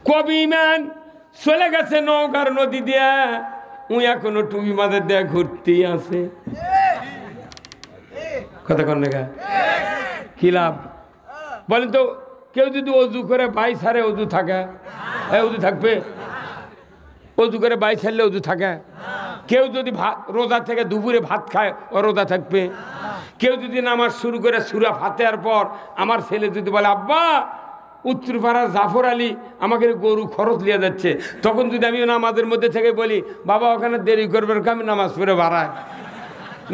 কবি ঈমান চলে গেছে নৌকার নদী দিয়া, উই এখনো টুপি মাথার দেয়া ঘুরতেই আছে। কতক্ষণ দেখা কি লাভ বলেন তো? কেউ যদি অজু করে বাই ছাড়ে অজু থাকে? অজু থাকবে? অজু করে বাই ছাড়লে অজু থাকে? কেউ যদি রোজা থেকে দুপুরে ভাত খায়, ও রোজা থাকবে? কেউ যদি নামাজ শুরু করে সূরা ফাতিহার পর আমার ছেলে যদি বলে আব্বা উত্তরপাড়ার জাফর আলী আমাকে গরু খরচ নিয়ে যাচ্ছে, তখন যদি আমি নামাজের মধ্যে থেকে বলি বাবা ওখানে দেরি করবার আমি নামাজ পড়ে বাড়ায়,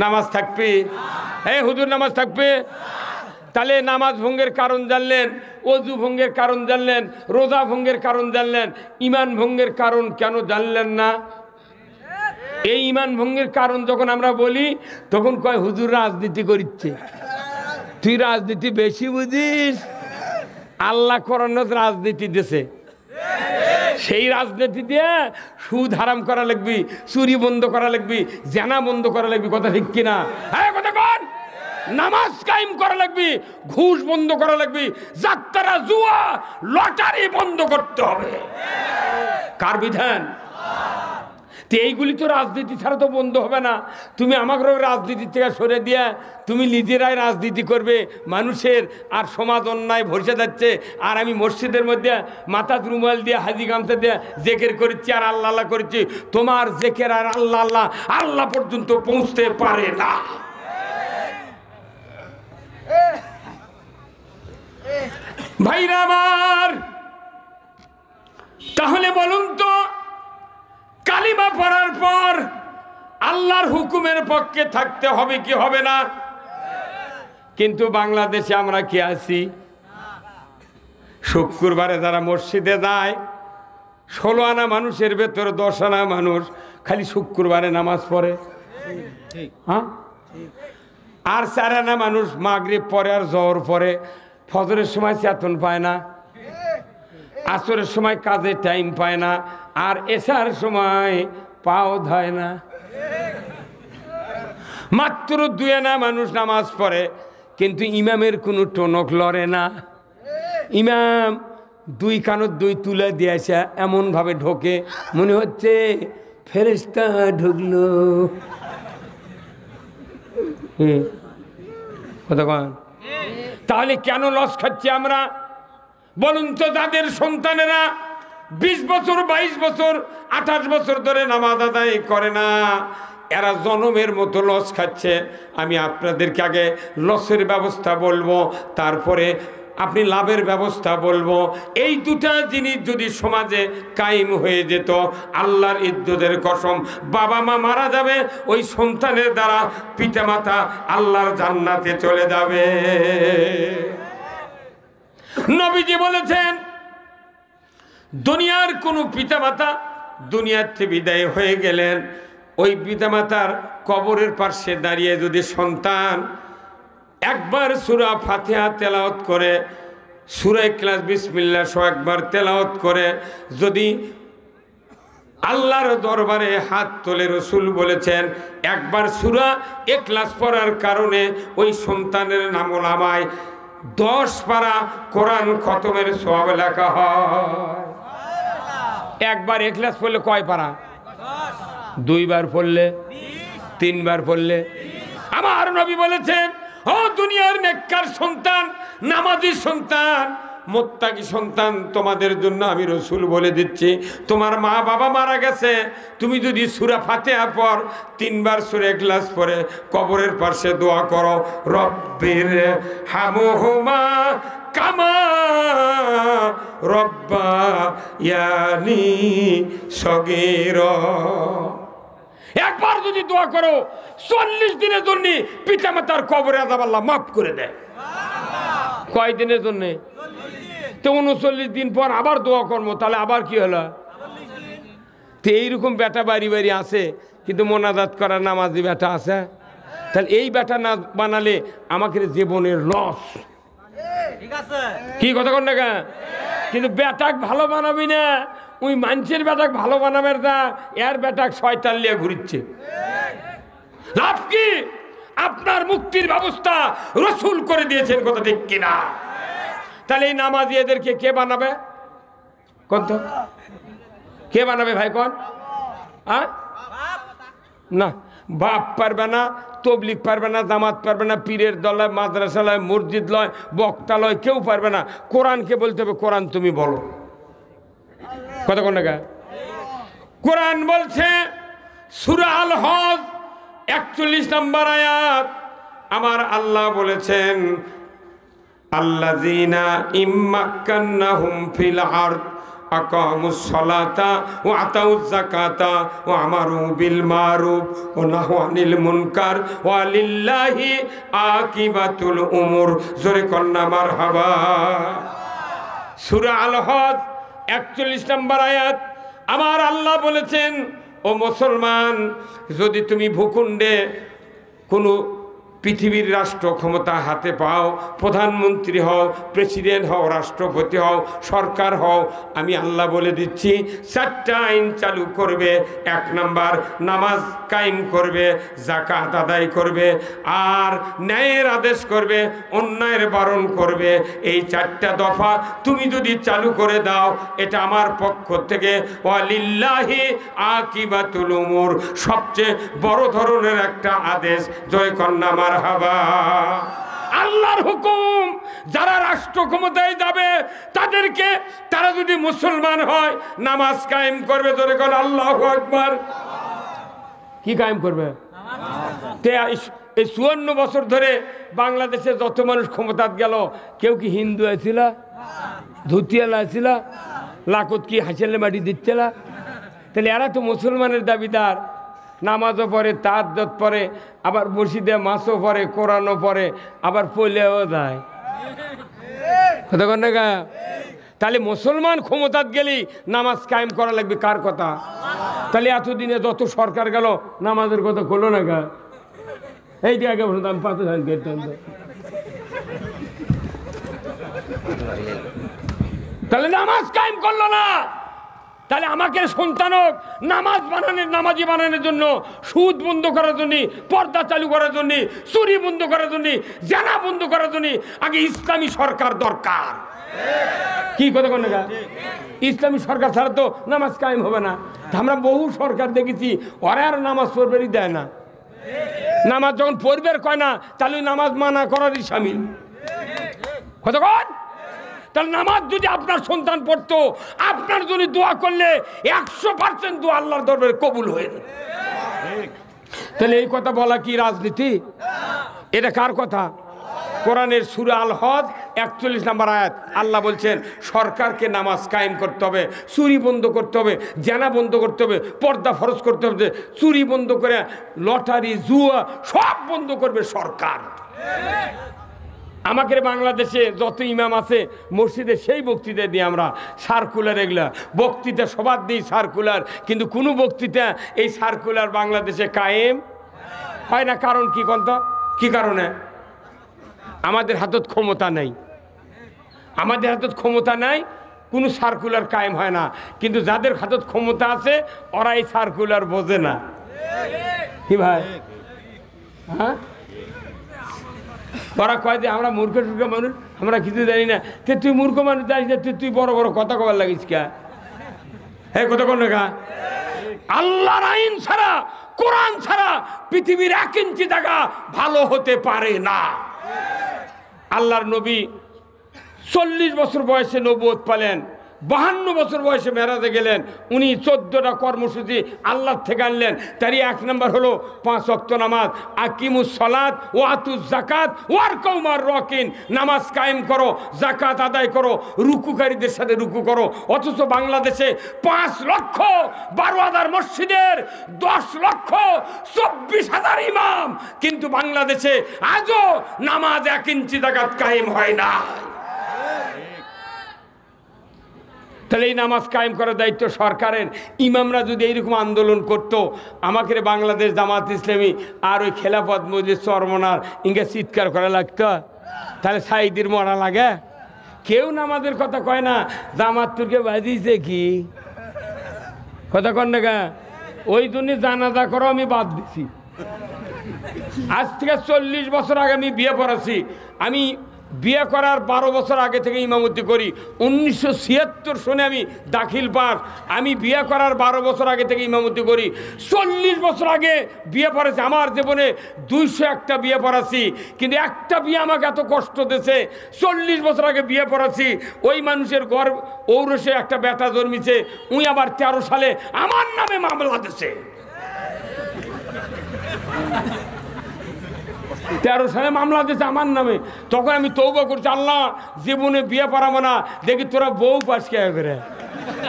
নামাজ থাকবে? হ্যাঁ হুজুর নামাজ থাকবে? তাহলে নামাজ ভঙ্গের কারণ জানলেন, অজু ভঙ্গের কারণ জানলেন, রোজা ভঙ্গের কারণ জানলেন, ঈমান ভঙ্গের কারণ কেন জানলেন না? এই ঈমান ভঙ্গের কারণ যখন আমরা বলি তখন কয় হুজুর রাজনীতি করিচ্ছে। তুই রাজনীতি বেশি বুঝিস, আল্লাহ করানোর রাজনীতি দেশে। সেই রাজনীতি দিয়ে সুদ হারাম করা লাগবি, চুরি বন্ধ করা লাগবি, জেনা বন্ধ করা লাগবি, কথা ঠিক কিনা? হ্যাঁ কথা কন। নামাজ কায়েম করা লাগবি, ঘুষ বন্ধ করা লাগবি, যাত্রা জুয়া লটারি বন্ধ করতে হবে। কার বিধান? এইগুলি তো রাজনীতি ছাড়া তো বন্ধ হবে না। তুমি আমাকে রাজনীতি থেকে সরে দিয়া তুমি নিজেরাই রাজনীতি করবে মানুষের, আর সমাজ অন্যায় ভরসে যাচ্ছে, আর আমি মসজিদের মধ্যে মাথাত রুমাল দিয়ে হাজি গামছা দিয়ে জেকের করছি আর আল্লাহ আল্লাহ করছি। তোমার জেকের আর আল্লাহ আল্লাহ আল্লাহ পর্যন্ত পৌঁছতে পারে না। ভাইরা আমার, তাহলে বলুন তো, কালিমা পড়ার পর আল্লাহর হুকুমের পক্ষে থাকতে হবে কি হবে না? কিন্তু বাংলাদেশে আমরা কি আছি? শুক্রবারে যারা মসজিদে যায় 16 আনা মানুষের ভেতর 10 আনা মানুষ খালি শুক্রবারে নামাজ পড়ে, হ্যাঁ? আর 4 আনা মানুষ মাগরিব পড়ে আর জোহর পড়ে। ফজরের সময় চেতন পায় না, আসরের সময় কাজে টাইম পায় না, আর এশার সময় পাও ধয় না। মাত্র 2 আনা মানুষ নামাজ পড়ে, কিন্তু ইমামের কোনো টনক লড়ে না। ইমাম 2 কানত 2 তুলে দিয়েছে, এমনভাবে ঢোকে মনে হচ্ছে ফেরেশতা ঢুকলো। কতক্ষণ? তাহলে কেন লস খাচ্ছি আমরা বলুন তো? যাদের সন্তানেরা 20 বছর 22 বছর 28 বছর ধরে নামাজ আদায় করে না, এরা জনমের মতো লস খাচ্ছে। আমি আপনাদেরকে আগে লসের ব্যবস্থা বলবো, তারপরে আপনি লাভের ব্যবস্থা বলবো। এই দুটা জিনিস যদি সমাজে কায়েম হয়ে যেত, আল্লাহর ইজ্জতের কসম, বাবা মা মারা যাবে, ওই সন্তানের দ্বারা পিতামাতা আল্লাহর জান্নাতে চলে যাবে। নবীজি বলেছেন, দুনিয়ার কোনো পিতামাতা দুনিয়াতে বিদায় হয়ে গেলেন, ওই পিতামাতার কবরের পাশে দাঁড়িয়ে যদি সন্তান একবার সূরা ফাতিহা তেলাওয়াত করে, সূরা ইখলাস বিসমিল্লাহ সহ একবার তেলাওয়াত করে, যদি আল্লাহর দরবারে হাত তোলে, রাসূল বলেছেন একবার সূরা ইখলাস পড়ার কারণে ওই সন্তানের আমলনামায় 10 পারা কোরআন খতমের সওয়াব লেখা হয়। একবার ইখলাস পড়লে কয় পারা? 2 বার পড়লে, 3 বার পড়লে। আমার নবী বলেছেন, ও দুনিয়ার নেককার সন্তান, নামাজি সন্তান, মুত্তাকি সন্তান, তোমাদের জন্য আমি রাসূল বলে দিচ্ছি, তোমার মা বাবা মারা গেছে, তুমি যদি সূরা ফাতিহা পড়, 3 বার সূরা ইখলাস পড়ে কবরের পাশে দোয়া করো, রব্বির হামহুমা কামা রব্বায়ানি সগীরা। একবার যদি দোয়া করো 40 দিনের জন্য পিতামাতার কবরে আযাব আল্লাহ মাফ করে দেয়। কয় দিনের জন্য? তো 39 দিন পর আবার দোয়া করবো, তাহলে আবার কি হলো? তো এইরকম বেটা বাড়ি বাড়ি আছে, কিন্তু মোনাজাত করার নামাজি বেটা আছে। তাহলে এই বেটা না বানালে আমাকে জীবনের লস। কি কথা কন না? কিন্তু বেটাক ভালো বানাবি না, ওই মানুষের বেটাক ভালো বানাবে না, এর বেটাক শয়তান লিয়ে ঘুরিচ্ছে। লাভ কি? আপনার মুক্তির ব্যবস্থা রাসূল করে দিয়েছেন, কথা ঠিক কিনা? তাহলে এই নামাজি এদেরকে কে বানাবে? কোন তো কে বানাবে ভাই? কোন? না, বাপ পারবে না, তবলিগ পারবে না, জামাত পারবে না, পীরের দলায়, মাদ্রাসা লয়, মসজিদ লয়, বক্তালয়, কেউ পারবে না। কোরআনকে বলতে হবে, কোরআন তুমি বলো। কথা কোন না? কোরআন বলছে সূরা আল হজ 41 নম্বর আয়াত, আমার আল্লাহ বলেছেন, আল্লাযীনা ইম্মাক্কান্নাহুম ফিল আরদ আকামুস সালাতা ওয়া আতাউজ যাকাতা ওয়া আমারু বিল মারুফ ওয়া নাহু আনিল মুনকার ওয়া লিল্লাহি আকিবাতুল উমুর। জোরে কন্না মারহাবা। সূরা আল হজ 41 নম্বর আয়াত, আমার আল্লাহ বলেছেন, ও মুসলমান, যদি তুমি ভূখণ্ডে কোনো পৃথিবীর রাষ্ট্র ক্ষমতা হাতে পাও, প্রধানমন্ত্রী হও, প্রেসিডেন্ট হও, রাষ্ট্রপতি হও, সরকার হও, আমি আল্লাহ বলে দিচ্ছি 4টা আইন চালু করবে। 1 নাম্বার, নামাজ কায়েম করবে, যাকাত আদায় করবে, আর ন্যায়ের আদেশ করবে, অন্যায়ের বারণ করবে। এই 4টা দফা তুমি যদি চালু করে দাও, এটা আমার পক্ষ থেকে ওয়ালিল্লাহি আকিবাতুল উমুর, সবচেয়ে বড় ধরনের একটা আদেশ। জয় কন্যা মারহাবা। আল্লাহর হুকুম, যারা রাষ্ট্র ক্ষমতায় যাবে তাদেরকে, তারা যদি মুসলমান হয় নামাজ কায়েম করবে। জোরে কোন আল্লাহু আকবার। কি কায়েম করবে? এই 54 বছর ধরে বাংলাদেশে যত মানুষ ক্ষমতাত গেল, কেউ কি হিন্দু আছিল? ধুতিয়ালা আছিল? লাকত কি হাসিলে মাটি দিচ্ছিল? তাহলে এরা তো মুসলমানের দাবিদার। নামাজও পড়ে, তাহাজ্জুদ পড়ে, আবার মসজিদে মাছও পড়ে, কোরআনও পড়ে, আবার পড়লেও যায়। কতক্ষণ না? তাহলে মুসলমান ক্ষমতাত গেলেই নামাজ কায়েম করা লাগবে। কার কথা? তাহলে এতদিনে যত সরকার গেল নামাজের কথা করলো না গা? এই যে আগে বলতাম পাতে ধান করতাম, তাহলে নামাজ কায়েম করলো না। তাহলে আমাকে সন্তানক নামাজি বানানোর জন্য, সুদ বন্ধ করার জন্য, পর্দা চালু করার জন্য, চুরি বন্ধ করার জন্য, জেনা বন্ধ করার জন্য আগে ইসলামী সরকার দরকার। কি কথা কন না? ইসলামী সরকার ছাড়া তো নামাজ কায়েম হবে না। আমরা বহু সরকার দেখেছি, ওরা আর নামাজ পড়বেরই দেয় না। নামাজ যখন পড়বের কয় না, তাহলে নামাজ মানা করারই শামিল। কতক্ষণ? তাহলে নামাজ যদি আপনার সন্তান পড়তো, আপনার জন্য দোয়া করলে 100% দোয়া আল্লাহর দরবারে কবুল হয়ে যাবে। তাহলে এই কথা বলা কি রাজনীতি? এটা কার কথা? কোরআনের সূরা আল হজ 41 নম্বর আয়াত। আল্লাহ বলছেন সরকারকে নামাজ কায়েম করতে হবে, চুরি বন্ধ করতে হবে, জেনা বন্ধ করতে হবে, পর্দা ফরজ করতে হবে, চুরি বন্ধ করে লটারি জুয়া সব বন্ধ করবে সরকার। আমাদের বাংলাদেশে যত ইমাম আছে মসজিদে সেই বক্তৃতা দিই আমরা, সার্কুলার, এগুলা বক্তৃতা সবার দিই সার্কুলার, কিন্তু কোনো বক্তৃতা এই সার্কুলার বাংলাদেশে কায়েম হয় না। কারণ কি কোন তো? কি কারণে? আমাদের হাতত ক্ষমতা নেই। আমাদের হাতত ক্ষমতা নাই, কোনো সার্কুলার কায়েম হয় না। কিন্তু যাদের হাতত ক্ষমতা আছে ওরা এই সার্কুলার বোঝে না। কি ভাই? হ্যাঁ, ওরা কয় যে আমরা মূর্খ টুর্খ মানুষ, আমরা কিছু জানি না। তুই মূর্খ মানুষ জানিস না, তুই বড় বড় কথা কবার লাগিস কে? হ্যাঁ, কথা কোন না? আল্লাহর আইন ছাড়া, কোরআন ছাড়া পৃথিবীর 1 ইঞ্চি জায়গা ভালো হতে পারে না। আল্লাহর নবী 40 বছর বয়সে নবুয়ত পেলেন, 52 বছর বয়সে মেরাজে গেলেন। উনি 14টা কর্মসূচি আল্লাহ থেকে আনলেন। তারই 1 নম্বর হলো 5 ওয়াক্ত নামাজ, আকিমুস সালাত ওয়া আতুজ যাকাত ওয়ারকাউ মার রাকিন। নামাজ কায়েম করো, যাকাত আদায় করো, রুকুকারীদের সাথে রুকু করো। অথচ বাংলাদেশে 5,12,000 মসজিদের 10,24,000 ইমাম, কিন্তু বাংলাদেশে আজও নামাজ 1 ইঞ্চি যাকাত কায়েম হয় না। তাহলে এই নামাজ কায়েম করার দায়িত্ব সরকারের। ইমামরা যদি এইরকম আন্দোলন করতো, আমাকে বাংলাদেশ জামাত ইসলামী আর ওই খেলাফত মজলিস চরমনার ইঙ্গে চিৎকার করা লাগতো, তাহলে সাইদির মরা লাগে। কেউ নামাজের কথা কয় না। জামাত তুরকে বাজিয়েছে কি কথা কন না? ওই জন্য জানাজা করো আমি বাদ দিছি। আজ থেকে 40 বছর আগে আমি বিয়ে পড়াছি। আমি বিয়ে করার 12 বছর আগে থেকে ইমামতি করি। 1976 সনে আমি দাখিল পাস। আমি বিয়ে করার 12 বছর আগে থেকে ইমামতি করি। 40 বছর আগে বিয়ে পড়াছি। আমার জীবনে 201টা বিয়ে পড়াছি, কিন্তু একটা বিয়ে আমাকে এত কষ্ট দিয়েছে। 40 বছর আগে বিয়ে পড়াছি। ওই মানুষের গর্ভ ঔরসে একটা বেটা জন্মিছে, উনি আবার 13 সালে আমার নামে মামলা দিয়েছে। 13 সালে মামলা দিয়েছে আমার নামে। তখন আমি তওবা করছি, আল্লাহ জীবনে বিয়ে পড়াবো না, দেখি তোরা বউ পাস কে করে,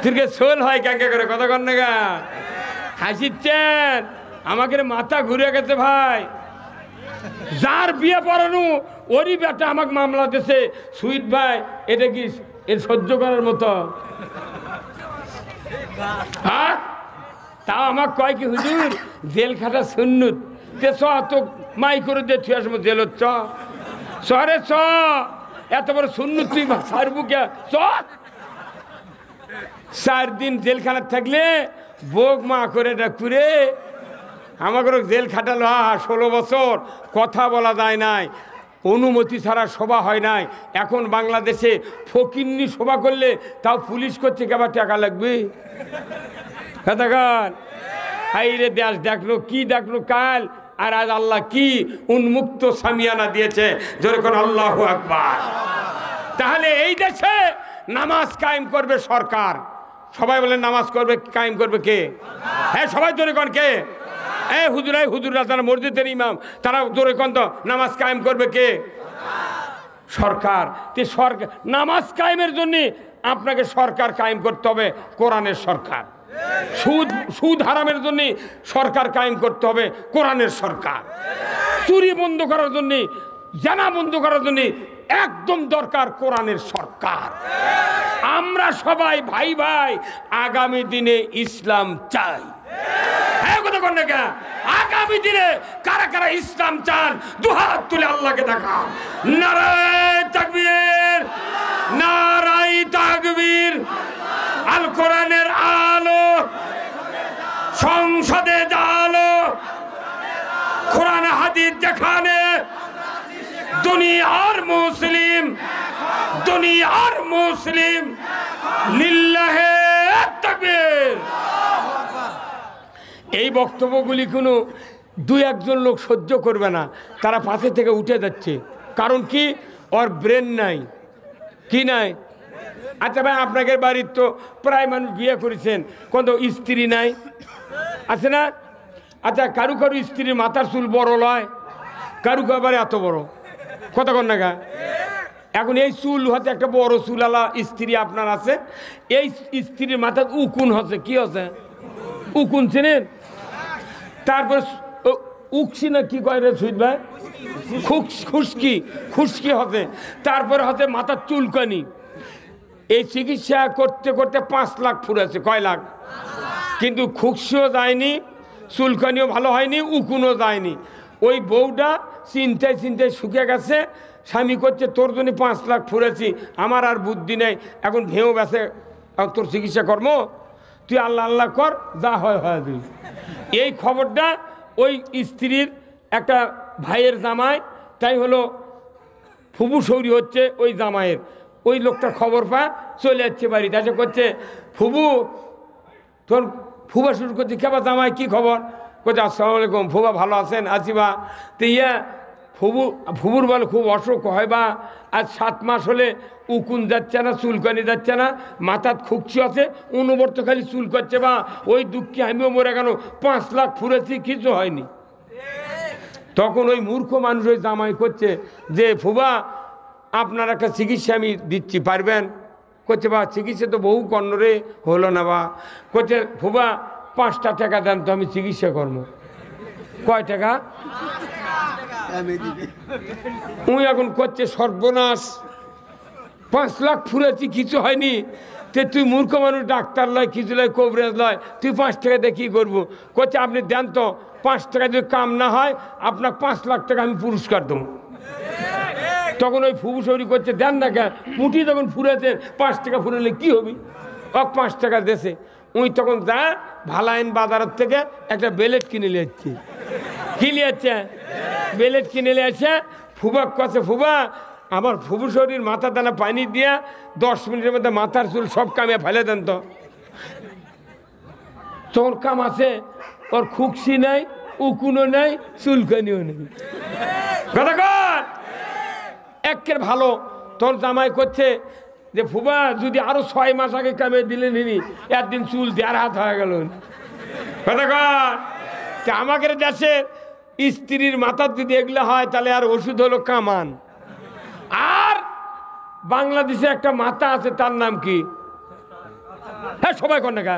তোরকে সোল হয় ক্যাঁকে করে। কথা কন না? হাসিচ্ছেন, আমাকে মাথা ঘুরে গেছে ভাই। যার বিয়ে পড়ানো ওরই বেটা আমাকে মামলা দিয়েছে। সুইট ভাই, এটা কি এর সহ্য করার মতো? হ্যাঁ, তাও আমাকে কয় কি হুজুর জেল খাটা সুন্নত, তে চ তো মাই করে দিয়ে তুই আসবো জেল চ সরে চ এত বড় শূন্য তুই সারবু কে চ 4 দিন জেলখানার থাকলে বোক মা করে ডাকুরে আমাকে জেল খাটালো 16 বছর কথা বলা যায় নাই অনুমতি ছাড়া সভা হয় নাই এখন বাংলাদেশে ফকিন্নি সভা করলে তাও পুলিশ করছে কেবার টাকা লাগবে কথাকার হাইরে দেশ দেখলো কি দেখলো কাল আর আজ আল্লাহ কি উন্মুক্ত সামিয়ানা দিয়েছে যেরকম আল্লাহু আকবার তাহলে এই দেশে নামাজ কায়েম করবে সরকার সবাই বলে নামাজ করবে কায়েম করবে কে হ্যাঁ সবাই জোরে কোন কে হুজুররা তারা মসজিদের ইমাম তারা জোরে কোন তো নামাজ কায়েম করবে কে সরকার তে সরকার নামাজ কায়েমের জন্য আপনাকে সরকার কায়েম করতে হবে কোরআনের সরকার সুদ হারামের জন্য সরকার কায়েম করতে হবে কোরআনের সরকার চুরি বন্ধ করার জন্য জানা বন্ধ করার জন্য একদম দরকার কোরআনের সরকার আমরা সবাই ভাই ভাই আগামী দিনে ইসলাম চাই আগামী দিনে কারা কারা ইসলাম চান দুহাত তুলে আল্লাহকে দেখান নারায়ে তাকবীর নারায়ে তাকবীর আল কোরআনের আলো সংসদে জালো কোরআন হাদিস যেখানে দুনিয়ার মুসলিম লিল্লাহে তাকবীর এই বক্তব্যগুলি কোনো 2-1 লোক সহ্য করবে না তারা পাশে থেকে উঠে যাচ্ছে কারণ কি ওর ব্রেন নাই কি নাই আচ্ছা ভাই আপনাদের বাড়ির তো প্রায় মানুষ বিয়ে করেছেন কোন স্ত্রী নাই আছে না আচ্ছা কারু কারু স্ত্রীর মাথার চুল বড় লয় কারু কারবার এত বড় কথা কন না গা এখন এই চুল হচ্ছে একটা বড় চুলালা স্ত্রী আপনার আছে এই স্ত্রীর মাথার উকুন হচ্ছে কি হচ্ছে উকুন চেনেন তারপর উকসি না কি কয় রে সুইদ ভাই খুশকি হতে তারপরে হচ্ছে মাথার চুলকানি এই চিকিৎসা করতে করতে 5 লাখ ফুরেছে কয় লাখ কিন্তু খুশকিও যায়নি চুলকানিও ভালো হয়নি উকুনও যায়নি ওই বউটা চিন্তায় শুকিয়ে গেছে স্বামী করছে তোর জন্য 5 লাখ ফুরেছি আমার আর বুদ্ধি নেই এখন ভেউ গেছে তোর চিকিৎসা কর্ম তুই আল্লাহ আল্লাহ কর যা হয় তুই এই খবরটা ওই স্ত্রীর একটা ভাইয়ের জামাই তাই হলো ফুবু সৌরি হচ্ছে ওই জামাইয়ের ওই লোকটা খবর পায় চলে যাচ্ছে বাড়িতে এসে করছে ফুবু তোর ফুবা শুরু করছে কেবা জামাই কি খবর করছে আসসালামু আলাইকুম ফুবা ভালো আছেন আছি বা তো ফুবুর বলে খুব অসুখ হয় বা আজ 7 মাস হলে উকুন যাচ্ছে না চুলকানি যাচ্ছে না মাথার খুকছি আছে অনুবর্ত খালি চুল করছে বা ওই দুঃখে আমিও মরে গেল 5 লাখ ফুরেছি কিছু হয়নি তখন ওই মূর্খ মানুষ ওই জামাই করছে যে ফুবা আপনার একটা চিকিৎসা আমি দিচ্ছি পারবেন করছে বা চিকিৎসা তো বহু কর্ণরে হলো না বা করছে ফুবা 5টা টাকা দেন তো আমি চিকিৎসা করবো কয় টাকা উনি এখন করছে সর্বনাশ 5 লাখ ফুরেছি কিছু হয়নি তে তুই মূর্খ মানুষ ডাক্তার লয় কিছু লয় কবরেজ লয় তুই 5 টাকা দিয়ে কী করবো করছে আপনি দেন তো 5 টাকা যদি কাম না হয় আপনার 5 লাখ টাকা আমি পুরস্কার দেবো তখন ওই ফুবু সৌরি করছে দেন না কেন মুঠি তখন ফুরেছে 5 টাকা ফুরালে কি হবি 5 টাকা দেশে উনি তখন যা ভালাইন বাজারের থেকে একটা বেলেট কিনে নিয়েছে কি নিয়েছে বেলেট কিনে নিয়েছে ফুবা কাছে ফুবা আমার ফুবু শরীর মাথা দানা পানি দিয়া 10 মিনিটের মধ্যে মাথার চুল সব কামে ফেলে দেন তো তোর কাম আছে ওর খুকসি নাই উকুনও নাই চুলকানিও নেই কথা কর একের ভালো তোর জামাই করছে যে ফুবা যদি আরো 6 মাস আগে কামে দিলে নিনি একদিন চুল 1.5 হাত হয়ে গেল কথা কর আমাদের দেশে স্ত্রীর মাথার যদি এগুলো হয় তাহলে আর ওষুধ হলো কামান আর বাংলাদেশে একটা মাথা আছে তার নাম কি হ্যাঁ সবাই কন্যা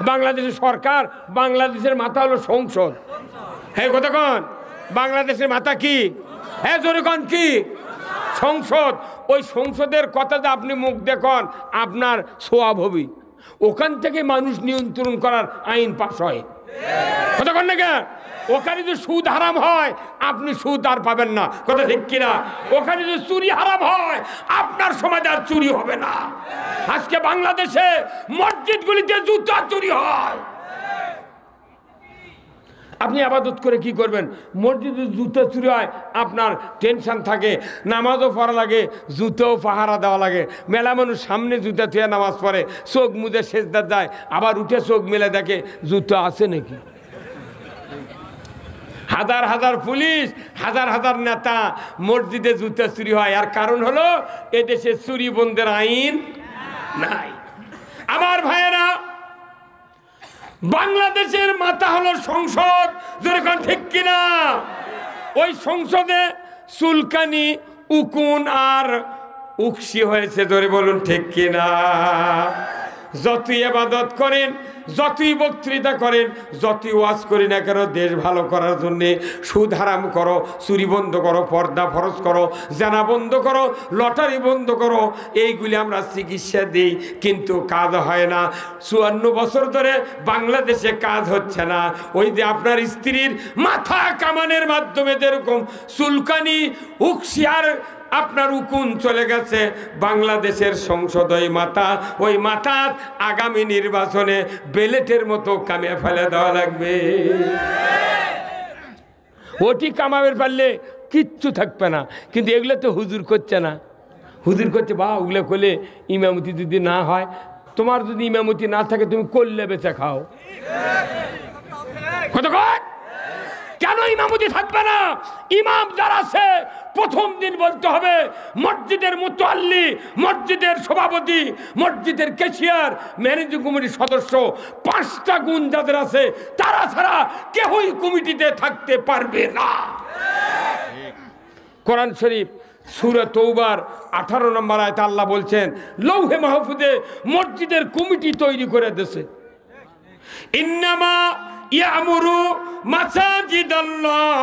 বাংলাদেশের সরকার বাংলাদেশের মাথা হলো সংসদ হ্যাঁ কতক্ষণ বাংলাদেশের মাথা কি হ্যাঁ জোরে কন কি সংসদ ওই সংসদের কথাটা আপনি মুখ দেখুন আপনার সোয়াব হবে ওখান থেকে মানুষ নিয়ন্ত্রণ করার আইন পাস হয় কতক্ষণ না ওখানে যদি সুদ হারাম হয় আপনি সুদ আর পাবেন না, কথা ঠিক কিনা? ওখানে যদি চুরি হারাম হয় আপনার সমাজে আর চুরি হবে না। আজকে বাংলাদেশে মসজিদগুলিতে জুতা চুরি হয়। আপনি আবাদত করে কি করবেন? মসজিদে জুতো চুরি হয়, আপনার টেনশন থাকে, নামাজও পড়া লাগে, জুতোও পাহারা দেওয়া লাগে। মেলা মানুষ সামনে জুতা থুয়ে নামাজ পড়ে, চোখ মুজে সেজদা যায়, আবার উঠে চোখ মেলে দেখে জুতো আছে নাকি। হাজার হাজার পুলিশ, হাজার হাজার নেতা, মসজিদে জুতা চুরি হয়। আর কারণ হলো এদেশে চুরি বন্ধের আইন নাই। আমার ভাইয়েরা, বাংলাদেশের মাথা হলো সংসদ, যেরকম ঠিক কিনা? ওই সংসদে চুলকানি, উকুন আর উকসি হয়েছে, ধরে বলুন ঠিক কিনা? যতই ইবাদত করেন, যতই বক্তৃতা করেন, যতই ওয়াজ করি না কেন, দেশ ভালো করার জন্যে সুদ হারাম করো, চুরি বন্ধ করো, পর্দা ফরজ করো, জানা বন্ধ করো, লটারি বন্ধ করো, এইগুলি আমরা চিকিৎসা দিই, কিন্তু কাজ হয় না। 54 বছর ধরে বাংলাদেশে কাজ হচ্ছে না। ওই যে আপনার স্ত্রীর মাথা কামানের মাধ্যমে যেরকম চুলকানি, উকসিয়ার আপনার উকুন চলে গেছে, বাংলাদেশের সংসদ ওই মাথা আগামী নির্বাচনে বেলেটের মতো কামিয়ে ফেলে দেওয়া লাগবে। ওটি কামাবের পারলে কিচ্ছু থাকবে না। কিন্তু এগুলো তো হুজুর করছে না, হুজুর করছে বা ওগুলো করলে ইমামতি যদি না হয়, তোমার যদি ইমামতি না থাকে তুমি করলে বেচে খাও। কতক্ষণ কেন ইমামতি থাকবে না? ইমাম যারা আছে প্রথম দিন বলতে হবে মসজিদের মুতাল্লি, মসজিদের সভাপতি, মসজিদের ক্যাশিয়ার, ম্যানেজিং কমিটির সদস্য, 5টা গুণ যাদের আছে তারা ছাড়া কেউই কমিটিতে থাকতে পারবে না। কোরআন শরীফ সূরা তৌবার 18 নম্বর আয়াতে আল্লাহ বলছেন, লৌহে মাহফুজে মসজিদের কমিটি তৈরি করে দিয়েছে। ইন্নামা ইয়ামুরু মাসাজিদাল্লাহ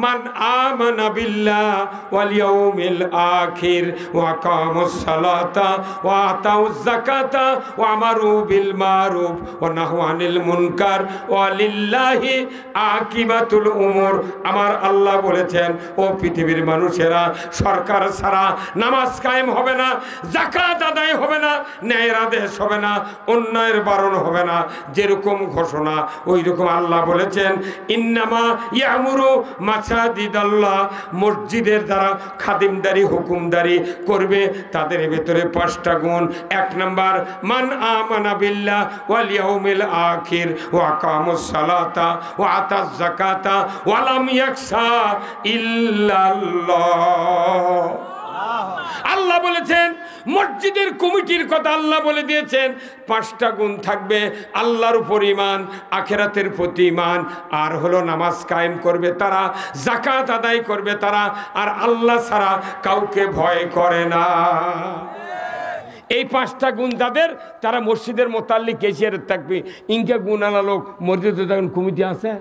মান আমানা বিল্লাহ ওয়াল ইয়াউমিল আখির ওয়া আকামুস সালাতা ওয়া আতাউজ যাকাতা ওয়া আমারু বিল মারুফ ওয়া নাহু আনিল মুনকার ওয়া লিল্লাহি আকিবাতুল উমুর। আমার আল্লাহ বলেছেন, ও পৃথিবীর মানুষেরা, সরকার ছাড়া নামাজ কায়েম হবে না, যাকাত আদায় হবে না, ন্যায়ের আদেশ হবে না, অন্যায়ের বারণ হবে না। যেরকম ঘোষণা ওই রকম আল্লাহ বলেছেন, ইন্নামা ইয়ামুরু মাসাজিদাল্লাহ, মসজিদের দ্বারা খাদিমদারি, হুকুমদারি করবে, তাদের ভেতরে 5টা গুণ। 1 নাম্বার, মান আমানা বিল্লাহ ওয়াল ইয়াউমিল আখির ওয়া আকামুস সালাতা ওয়া আতাজ যাকাতা ওয়া লাম ইয়াখশা ইল্লাল্লাহ। আল্লাহ বলেছেন, মসজিদের কমিটির কথা আল্লাহ বলে দিয়েছেন, 5টা গুণ থাকবে। আল্লাহর উপর ঈমান, আখিরাতের প্রতি ঈমান, আর হলো নামাজ কায়েম করবে তারা, যাকাত আদায় করবে তারা, আর আল্লাহ ছাড়া কাউকে ভয় করে না। এই 5টা গুণ যাদের, তারা মসজিদের মোতাল্লি ক্যাশিয়ারের থাকবে। ইনকা গুণ আনা লোক মসজিদে তখন কমিটি আছে।